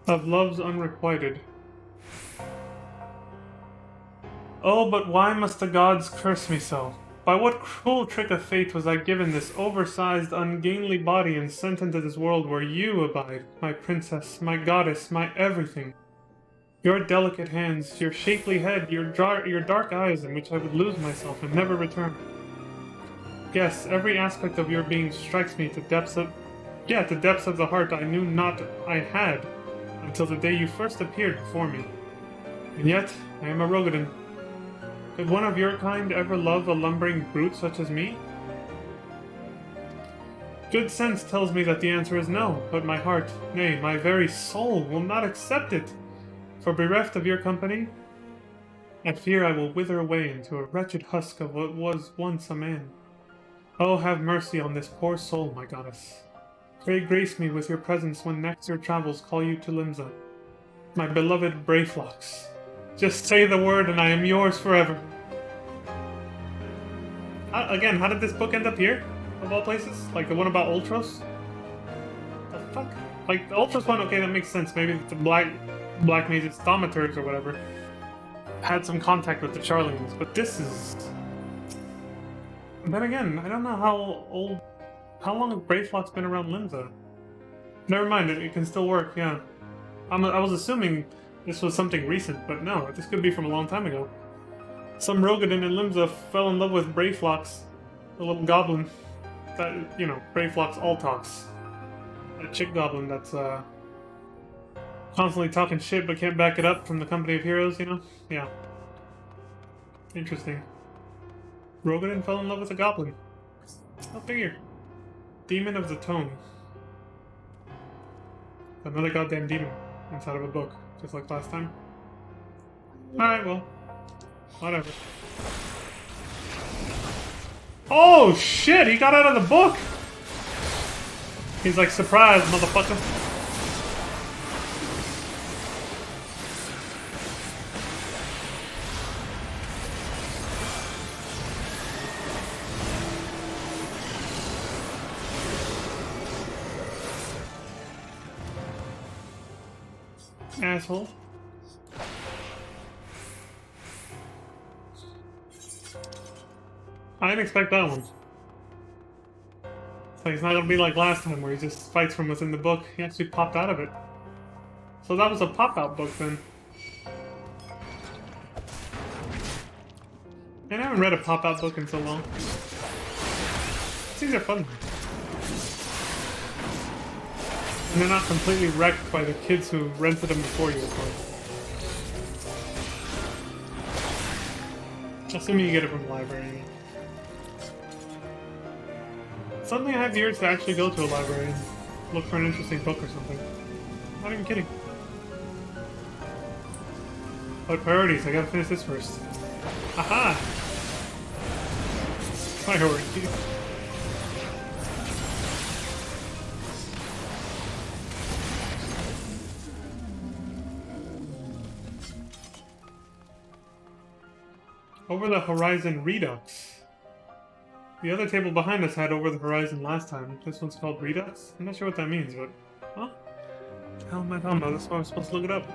Of love's unrequited. Oh, but why must the gods curse me so? By what cruel trick of fate was I given this oversized, ungainly body and sent into this world where you abide, my princess, my goddess, my everything? Your delicate hands, your shapely head, your dark eyes in which I would lose myself and never return. Yes, every aspect of your being strikes me to depths of the heart I knew not I had until the day you first appeared before me. And yet, I am a Rogadin. Could one of your kind ever love a lumbering brute such as me? Good sense tells me that the answer is no, but my heart, nay, my very soul, will not accept it. For bereft of your company, I fear I will wither away into a wretched husk of what was once a man. Oh, have mercy on this poor soul, my goddess. Pray grace me with your presence when next your travels call you to Limsa. My beloved Brayflox. Just say the word and I am yours forever. Again, how did this book end up here? Of all places? Like the one about Ultros? The fuck? Like, the Ultros one, okay, that makes sense. Maybe the Black Mage's Thaumaturs or whatever had some contact with the Charlings, but this is... Then again, I don't know how long has Brayflox been around Limsa? Never mind, it can still work, yeah. I was assuming this was something recent, but no, this could be from a long time ago. Some Rogadin in Limsa fell in love with Brayflox, the little goblin that, you know, Brayflox all talks. That chick goblin that's, constantly talking shit but can't back it up from the company of heroes, you know? Yeah. Interesting. Rogadin fell in love with a goblin. Go figure. Demon of the Tome. Another goddamn demon inside of a book, just like last time. Alright, well. Whatever. Oh shit, he got out of the book! He's like, surprise, motherfucker. Asshole. I didn't expect that one. So he's not gonna be like last time where he just fights from within the book. He actually popped out of it. So that was a pop-out book then. And I haven't read a pop-out book in so long. These are fun. And they're not completely wrecked by the kids who rented them before you, of course. Assuming you get it from the library. Suddenly I have the urge to actually go to a library and look for an interesting book or something. Not even kidding. But priorities, I gotta finish this first. Aha! Priorities. Over the Horizon Redux. The other table behind us had Over the Horizon last time. This one's called Redux? I'm not sure what that means, but... Huh? What the hell am I talking about? That's why I'm supposed to look it up.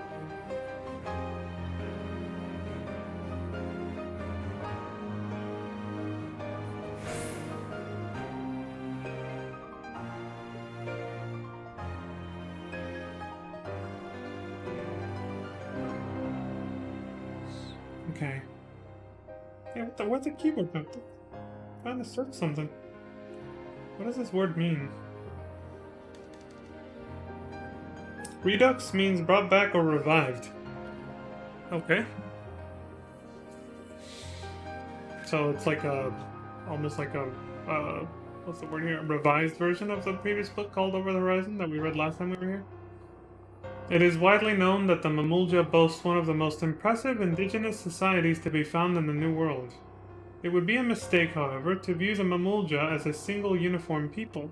Okay. Yeah, where's the keyboard go? I'm trying to search something. What does this word mean? Redux means brought back or revived. Okay. So it's like a, almost like a, what's the word here? A revised version of the previous book called Over the Horizon that we read last time we were here. It is widely known that the Mamulja boasts one of the most impressive indigenous societies to be found in the New World. It would be a mistake, however, to view the Mamulja as a single uniform people.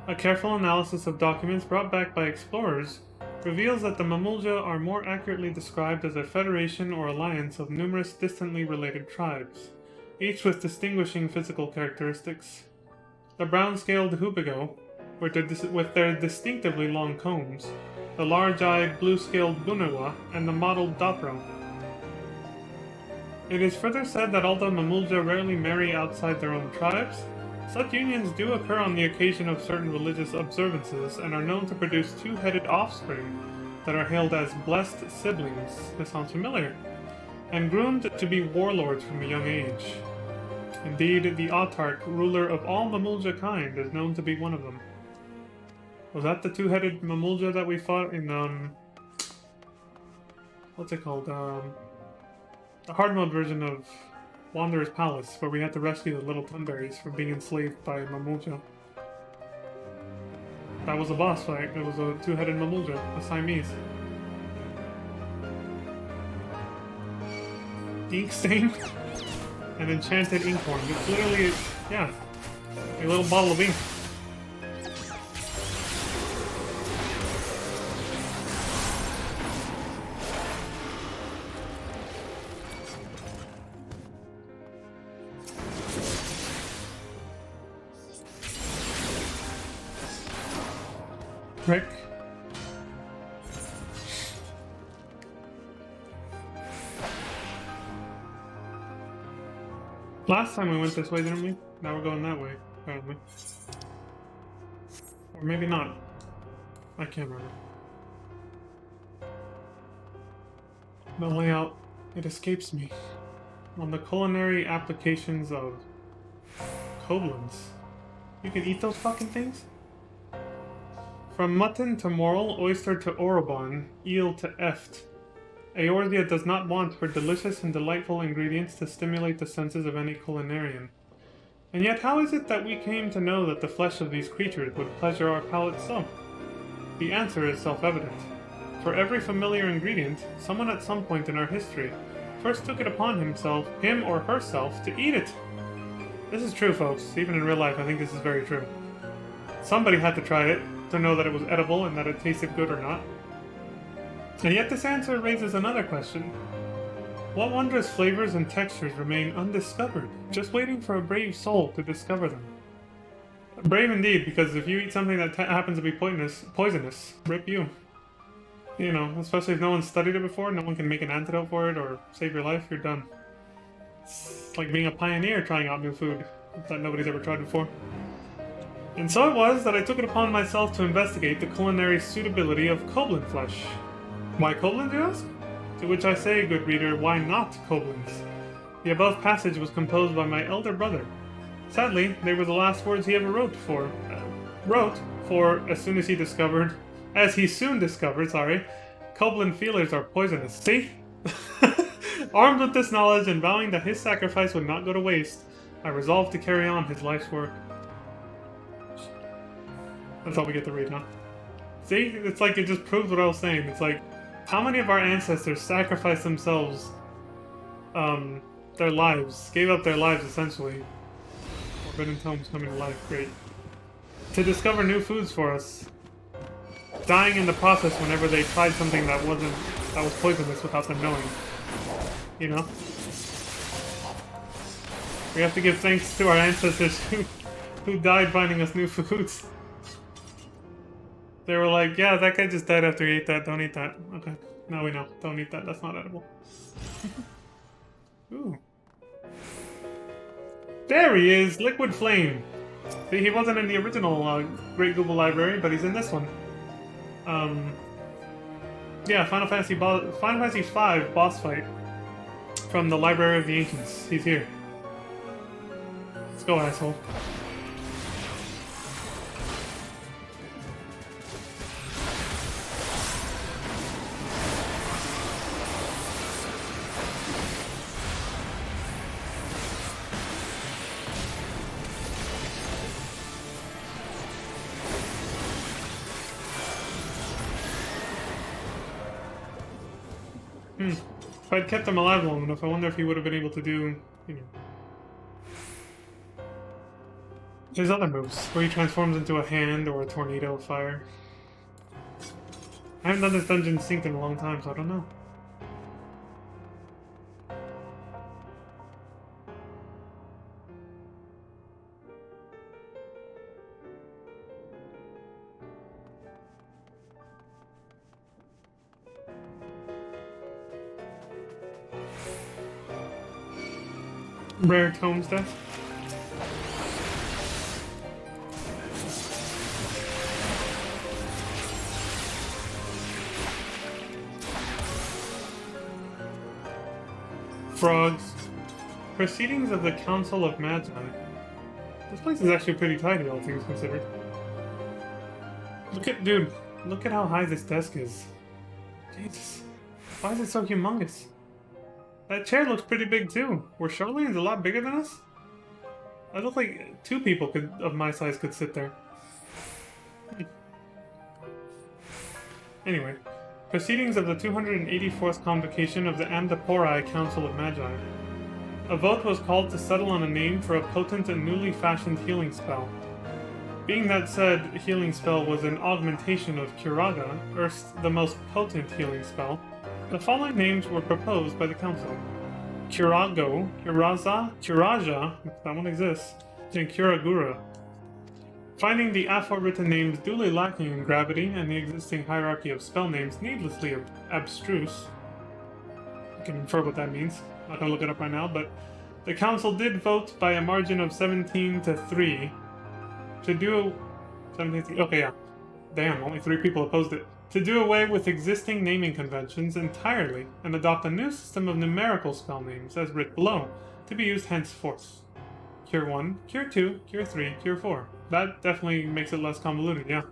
A careful analysis of documents brought back by explorers reveals that the Mamulja are more accurately described as a federation or alliance of numerous distantly related tribes, each with distinguishing physical characteristics. The brown-scaled Hubigo, with their distinctively long combs, the large-eyed, blue-scaled Bunawa, and the mottled Dapro. It is further said that although Mamulja rarely marry outside their own tribes, such unions do occur on the occasion of certain religious observances and are known to produce two-headed offspring that are hailed as blessed siblings. This sounds familiar. And groomed to be warlords from a young age. Indeed, the Autarch, ruler of all Mamulja kind, is known to be one of them. Was that the two-headed Mamulja that we fought in, what's it called? The hard mode version of Wanderer's Palace, where we had to rescue the little Tunberries from being enslaved by Mamulja. That was a boss fight. It was a two-headed Mamulja, a Siamese. Ink stain? An enchanted inkhorn. It's literally, yeah, a little bottle of ink. Rick. Last time we went this way, didn't we? Now we're going that way, apparently. Or maybe not. I can't remember. The layout, it escapes me. On the culinary applications of Koblenz. You can eat those fucking things? From mutton to morel, oyster to orobon, eel to eft, Eorzea does not want for delicious and delightful ingredients to stimulate the senses of any culinarian. And yet how is it that we came to know that the flesh of these creatures would pleasure our palates so? The answer is self-evident. For every familiar ingredient, someone at some point in our history first took it upon him or herself, to eat it. This is true, folks. Even in real life, I think this is very true. Somebody had to try it to know that it was edible and that it tasted good or not. And yet this answer raises another question. What wondrous flavors and textures remain undiscovered, just waiting for a brave soul to discover them? Brave indeed, because if you eat something that happens to be poisonous, rip you. You know, especially if no one's studied it before, no one can make an antidote for it or save your life, you're done. It's like being a pioneer trying out new food that nobody's ever tried before. And so it was that I took it upon myself to investigate the culinary suitability of Koblin flesh. Why Koblins, you ask? To which I say, good reader, why not Koblins? The above passage was composed by my elder brother. Sadly, they were the last words he ever wrote for, as he soon discovered, Koblin feelers are poisonous. See? Armed with this knowledge and vowing that his sacrifice would not go to waste, I resolved to carry on his life's work. That's all we get to read, huh? See? It's like it just proves what I was saying. It's like, how many of our ancestors sacrificed themselves, their lives, gave up their lives essentially. Forbidden tomes coming to life, great. To discover new foods for us. Dying in the process whenever they tried something that was poisonous without them knowing. You know? We have to give thanks to our ancestors who died finding us new foods. They were like, yeah, that guy just died after he ate that, don't eat that. Okay, now we know. Don't eat that, that's not edible. Ooh. There he is, Liquid Flame. See, he wasn't in the original Great Google Library, but he's in this one. Yeah, Final Fantasy V boss fight from the Library of the Ancients. He's here. Let's go, asshole. If I'd kept him alive long enough, I wonder if he would have been able to do, you know, his other moves, where he transforms into a hand or a tornado of fire. I haven't done this dungeon synced in a long time, so I don't know. Rare tomes death. Frogs. Proceedings of the Council of Magi. This place is actually pretty tidy, all things considered. Dude, look at how high this desk is. Jesus. Why is it so humongous? That chair looks pretty big too. Were Charlene's a lot bigger than us? I look like two people of my size could sit there. Anyway, proceedings of the 284th convocation of the Amdapori Council of Magi. A vote was called to settle on a name for a potent and newly fashioned healing spell. Being that said healing spell was an augmentation of Curaga, Earth's the most potent healing spell, the following names were proposed by the council. Curago, Curaja, if that one exists, and Curagura. Finding the aforewritten names duly lacking in gravity and the existing hierarchy of spell names needlessly abstruse, you can infer what that means, I'm not gonna look it up right now, but the council did vote by a margin of 17 to 3 to do... 17, okay, yeah. Damn, only 3 people opposed it. To do away with existing naming conventions entirely and adopt a new system of numerical spell names, as writ below, to be used henceforth. Cure 1, Cure 2, Cure 3, Cure 4. That definitely makes it less convoluted, yeah.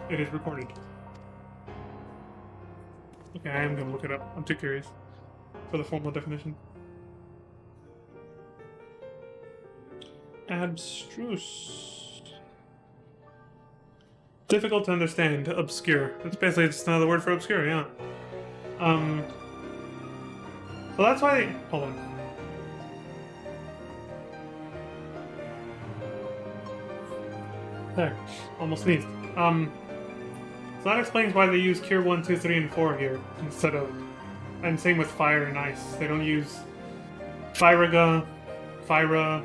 It is recorded. Okay, I am gonna look it up. I'm too curious for the formal definition. Abstruse. Difficult to understand. Obscure. That's basically just another word for obscure, yeah. So that's why... Hold on. There. Almost sneezed. So that explains why they use Cure 1, 2, 3, and 4 here, instead of... And same with Fire and Ice. They don't use Fyraga, Fyra,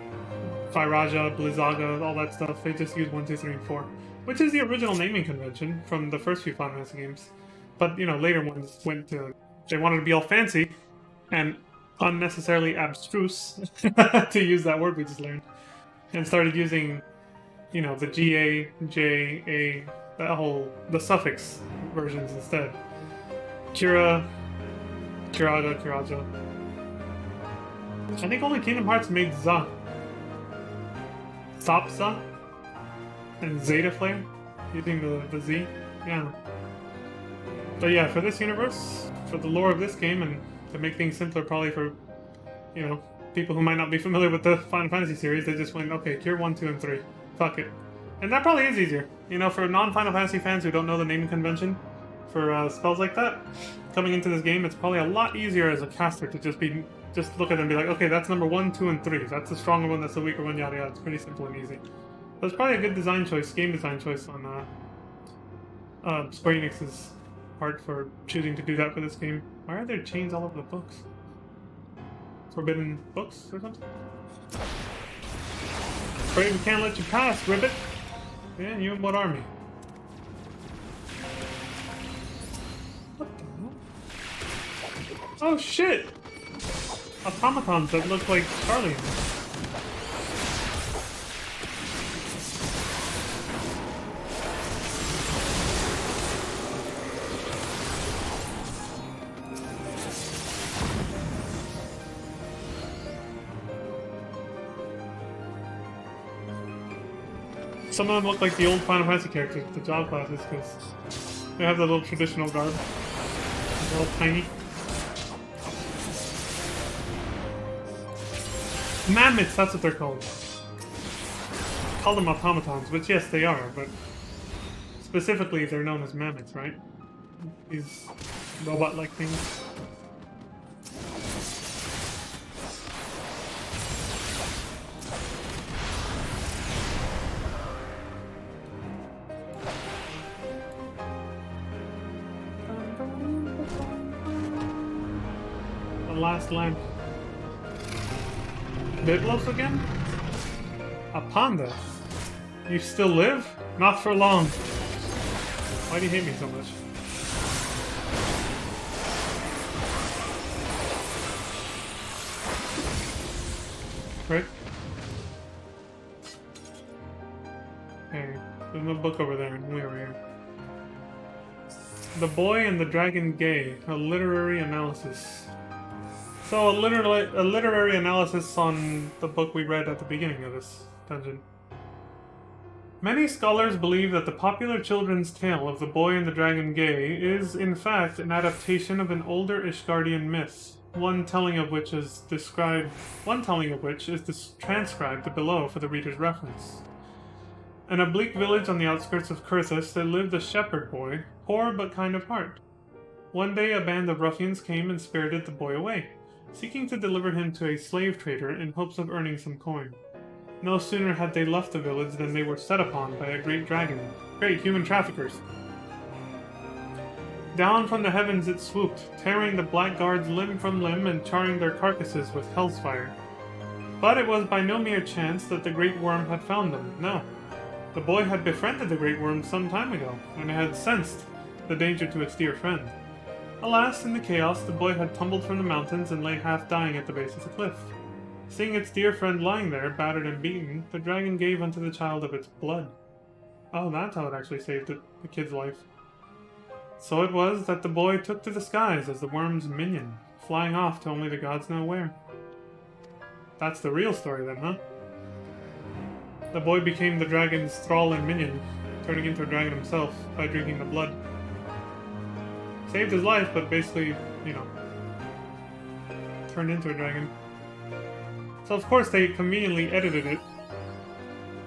Fyraja, Blizzaga, all that stuff. They just use 1, 2, 3, and 4. Which is the original naming convention from the first few Final Fantasy games. But, you know, later ones went to... They wanted to be all fancy and unnecessarily abstruse, to use that word we just learned, and started using, you know, the GA, J, A, the suffix versions instead. Kira, Kiraja, Kiraja. I think only Kingdom Hearts made Za. Sapza and Zeta Flare, using the Z. Yeah. But yeah, for this universe, for the lore of this game, and to make things simpler probably for, you know, people who might not be familiar with the Final Fantasy series, they just went, okay, Cure 1, 2, and 3. Fuck it. And that probably is easier. You know, for non-Final Fantasy fans who don't know the naming convention for spells like that, coming into this game, it's probably a lot easier as a caster to just look at them and be like, okay, that's number 1, 2, and 3. That's the stronger one, that's the weaker one, yada yada. It's pretty simple and easy. So it's probably a good design choice, game design choice on Square Enix's part for choosing to do that for this game. Why are there chains all over the books? Forbidden books or something? Afraid we can't let you pass, Ribbit. Yeah, you and what army? What the hell? Oh shit! Automatons that look like Charlie. Some of them look like the old Final Fantasy characters, the job classes, because they have the little traditional garb. They're all tiny. Mammoths, that's what they're called. Call them automatons, which yes, they are, but specifically they're known as mammoths, right? These robot-like things. The last lamp. Biblos again? Apanda? You still live? Not for long. Why do you hate me so much? Right? Hey, there's no book over there, and we over here. The Boy and the Dragon Gay, a literary analysis. So a literary analysis on the book we read at the beginning of this dungeon. Many scholars believe that the popular children's tale of the Boy and the Dragon Gay is, in fact, an adaptation of an older Ishgardian myth, one telling of which is transcribed below for the reader's reference. In a bleak village on the outskirts of Kurthus, there lived a shepherd boy, poor but kind of heart. One day a band of ruffians came and spirited the boy away, seeking to deliver him to a slave trader in hopes of earning some coin. No sooner had they left the village than they were set upon by a great dragon. Great human traffickers! Down from the heavens it swooped, tearing the blackguards limb from limb and charring their carcasses with hell's fire. But it was by no mere chance that the great worm had found them, no. The boy had befriended the great worm some time ago, and had sensed the danger to its dear friend. Alas, in the chaos, the boy had tumbled from the mountains and lay half dying at the base of the cliff. Seeing its dear friend lying there, battered and beaten, the dragon gave unto the child of its blood. Oh, that's how it actually saved the kid's life. So it was that the boy took to the skies as the worm's minion, flying off to only the gods know where. That's the real story then, huh? The boy became the dragon's thrall and minion, turning into a dragon himself by drinking the blood. Saved his life, but basically, you know, turned into a dragon. So of course they conveniently edited it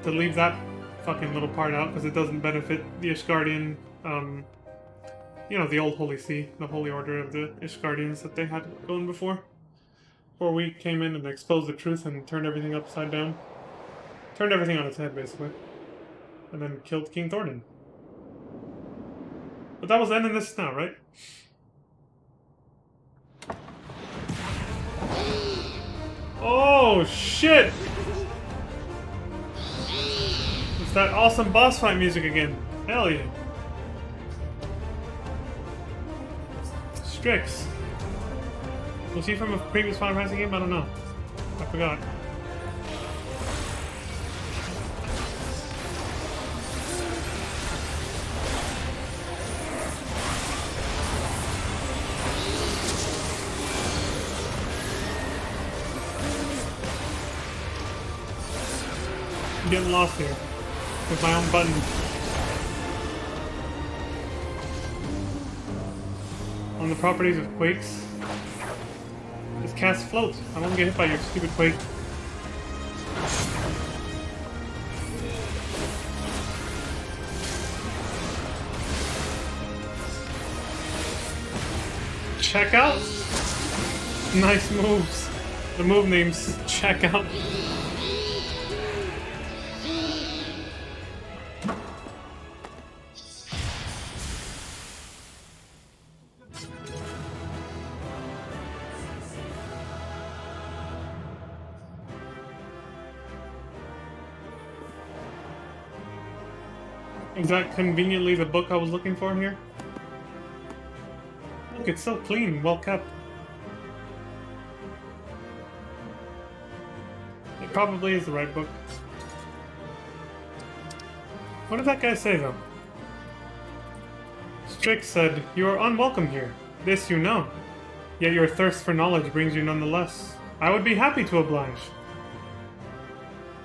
to leave that fucking little part out, because it doesn't benefit the Ishgardian, you know, the old Holy See, the Holy Order of the Ishgardians that they had going before. Before we came in and exposed the truth and turned everything upside down. Turned everything on its head, basically. And then killed King Thornton. But that was the end of this now, right? Oh, shit! It's that awesome boss fight music again. Hell yeah. Strix. Was he from a previous Final Fantasy game? I don't know. I forgot. I'm getting lost here with my own buttons. On the properties of quakes, just cast float. I won't get hit by your stupid quake. Check out. Nice moves. The move name's check out. Is that conveniently the book I was looking for here? Look, it's so clean, well kept. It probably is the right book. What did that guy say, though? Strix said, "You are unwelcome here. This you know. Yet your thirst for knowledge brings you nonetheless. I would be happy to oblige."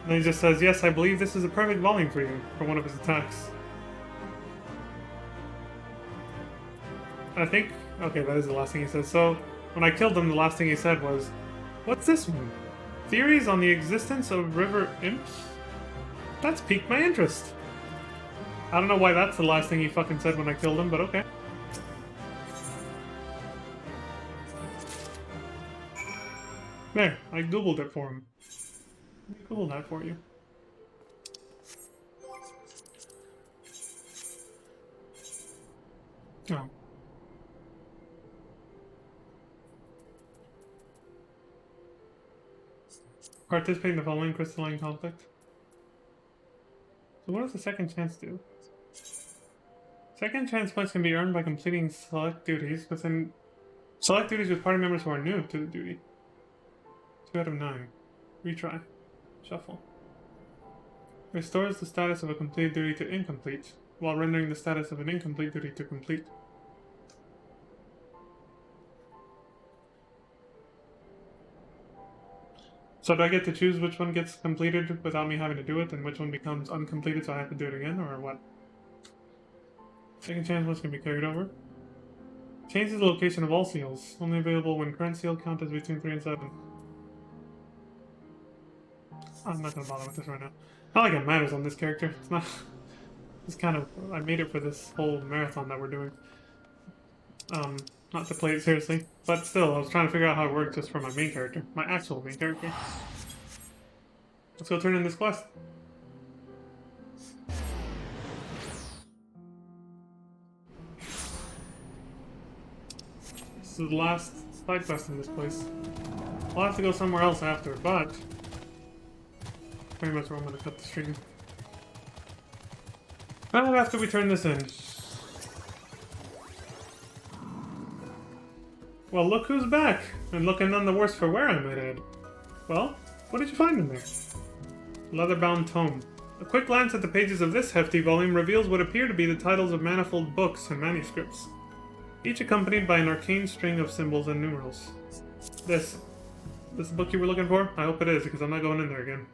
And he just says, "Yes, I believe this is a perfect volume for you," for one of his attacks. I think... okay, that is the last thing he says. So, when I killed him, the last thing he said was, "What's this one? Theories on the existence of river imps? That's piqued my interest." I don't know why that's the last thing he fucking said when I killed him, but okay. There, I googled it for him. I googled that for you. Oh. Participate in the following crystalline conflict. So what does the second chance do? Second chance points can be earned by completing select duties within... select duties with party members who are new to the duty. 2 out of 9. Retry. Shuffle. Restores the status of a completed duty to incomplete, while rendering the status of an incomplete duty to complete. So do I get to choose which one gets completed without me having to do it, and which one becomes uncompleted so I have to do it again, or what? Second chance ones can be carried over. Changes the location of all seals. Only available when current seal count is between 3 and 7. I'm not gonna bother with this right now. Not like it matters on this character. It's not... it's kind of... I made it for this whole marathon that we're doing. Not to play it seriously. But still, I was trying to figure out how it worked just for my main character. My actual main character. Let's go turn in this quest. This is the last side quest in this place. I'll have to go somewhere else after, but... pretty much where I'm going to cut the stream. Well, after we turn this in. Well, look who's back! And looking none the worse for wear, I might add. Well, what did you find in there? Leather-bound tome. A quick glance at the pages of this hefty volume reveals what appear to be the titles of manifold books and manuscripts, each accompanied by an arcane string of symbols and numerals. This the book you were looking for? I hope it is, because I'm not going in there again.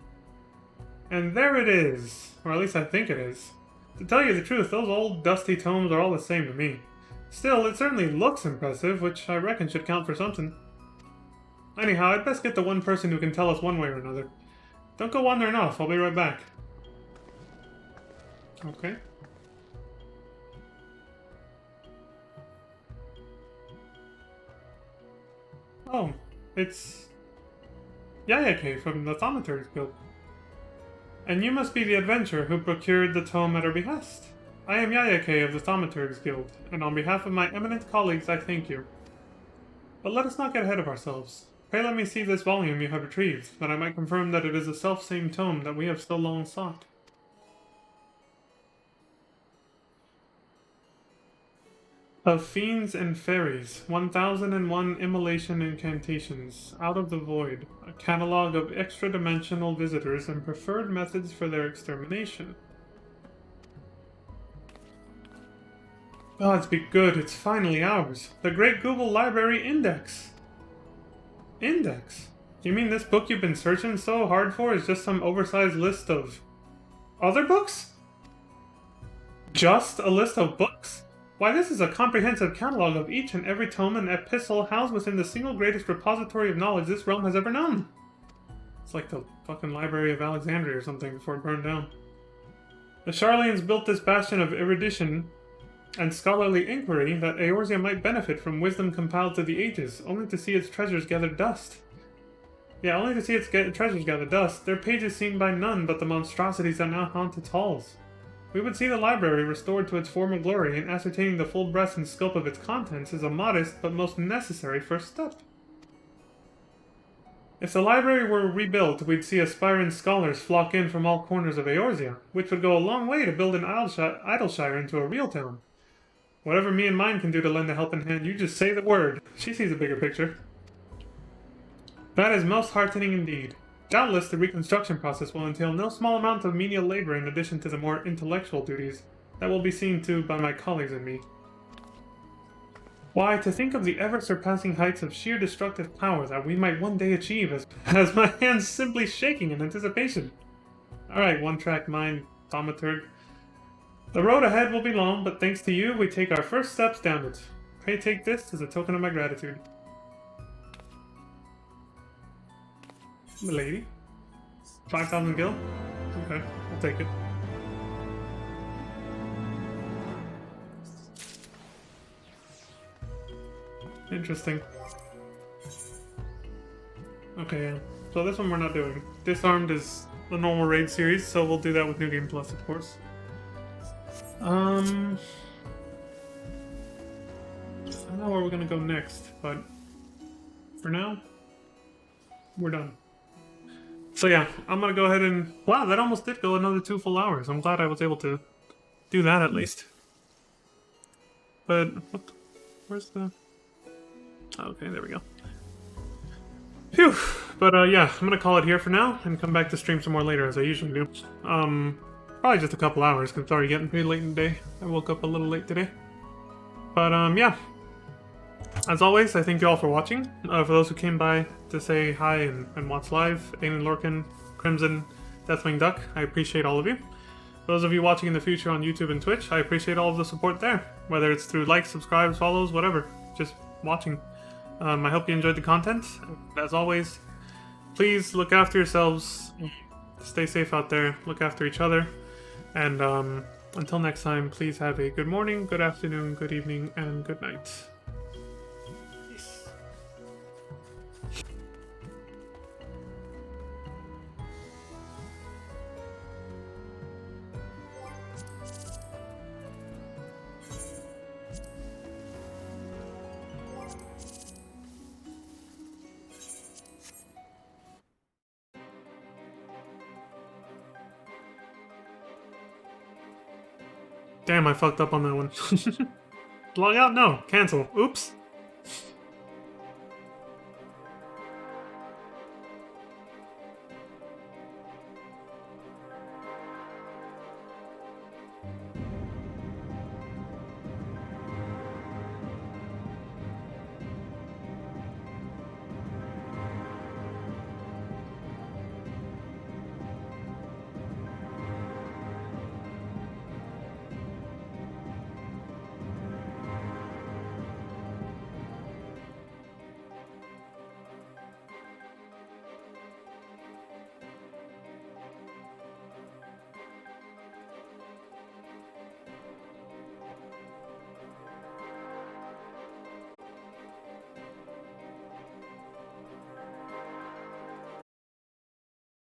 And there it is! Or at least I think it is. To tell you the truth, those old dusty tomes are all the same to me. Still, it certainly looks impressive, which I reckon should count for something. Anyhow, I'd best get the one person who can tell us one way or another. Don't go wandering off, I'll be right back. Okay. Oh, it's... Yayake from the Thaumaturg's Guild. And you must be the adventurer who procured the tome at her behest. I am Yayake of the Thaumaturg's Guild, and on behalf of my eminent colleagues I thank you. But let us not get ahead of ourselves. Pray let me see this volume you have retrieved, that I might confirm that it is the self-same tome that we have so long sought. Of Fiends and Fairies, 1001 Immolation Incantations, Out of the Void, a catalog of extra-dimensional visitors and preferred methods for their extermination. Gods be good, it's finally ours. The Great Google Library Index. Index? You mean this book you've been searching so hard for is just some oversized list of other books? Just a list of books? Why, this is a comprehensive catalog of each and every tome and epistle housed within the single greatest repository of knowledge this realm has ever known. It's like the fucking Library of Alexandria or something before it burned down. The Charlians built this bastion of erudition and scholarly inquiry that Eorzea might benefit from wisdom compiled through the ages, only to see its treasures gather dust. Yeah, only to see its treasures gather dust, their pages seen by none but the monstrosities that now haunt its halls. We would see the library restored to its former glory, and ascertaining the full breadth and scope of its contents is a modest but most necessary first step. If the library were rebuilt, we'd see aspiring scholars flock in from all corners of Eorzea, which would go a long way to build an Idleshire into a real town. Whatever me and mine can do to lend a helping hand, you just say the word. She sees a bigger picture. That is most heartening indeed. Doubtless, the reconstruction process will entail no small amount of menial labor in addition to the more intellectual duties that will be seen to by my colleagues and me. Why, to think of the ever-surpassing heights of sheer destructive power that we might one day achieve as my hands simply shaking in anticipation. Alright, one-track mind, thaumaturg. The road ahead will be long, but thanks to you, we take our first steps down it. Pray take this as a token of my gratitude. Milady. 5,000 gil? Okay, I'll take it. Interesting. Okay, yeah. So this one we're not doing. Disarmed is the normal raid series, so we'll do that with New Game Plus, of course. I don't know where we're gonna go next, but for now, we're done. So yeah, I'm gonna go ahead and... Wow, that almost did go another 2 full hours. I'm glad I was able to do that at least. But, what? Where's the... Okay, there we go. Phew! But yeah, I'm gonna call it here for now, and come back to stream some more later, as I usually do. Probably just a couple hours, because it's already getting pretty late in the day. I woke up a little late today. But yeah. As always, I thank you all for watching. For those who came by to say hi and watch live, Aiden Lorcan, Crimson, Deathwing Duck, I appreciate all of you. For those of you watching in the future on YouTube and Twitch, I appreciate all of the support there. Whether it's through likes, subscribes, follows, whatever. Just watching. I hope you enjoyed the content. As always, please look after yourselves. Stay safe out there. Look after each other. And until next time, please have a good morning, good afternoon, good evening, and good night. Damn, I fucked up on that one. Log out? No. Cancel. Oops.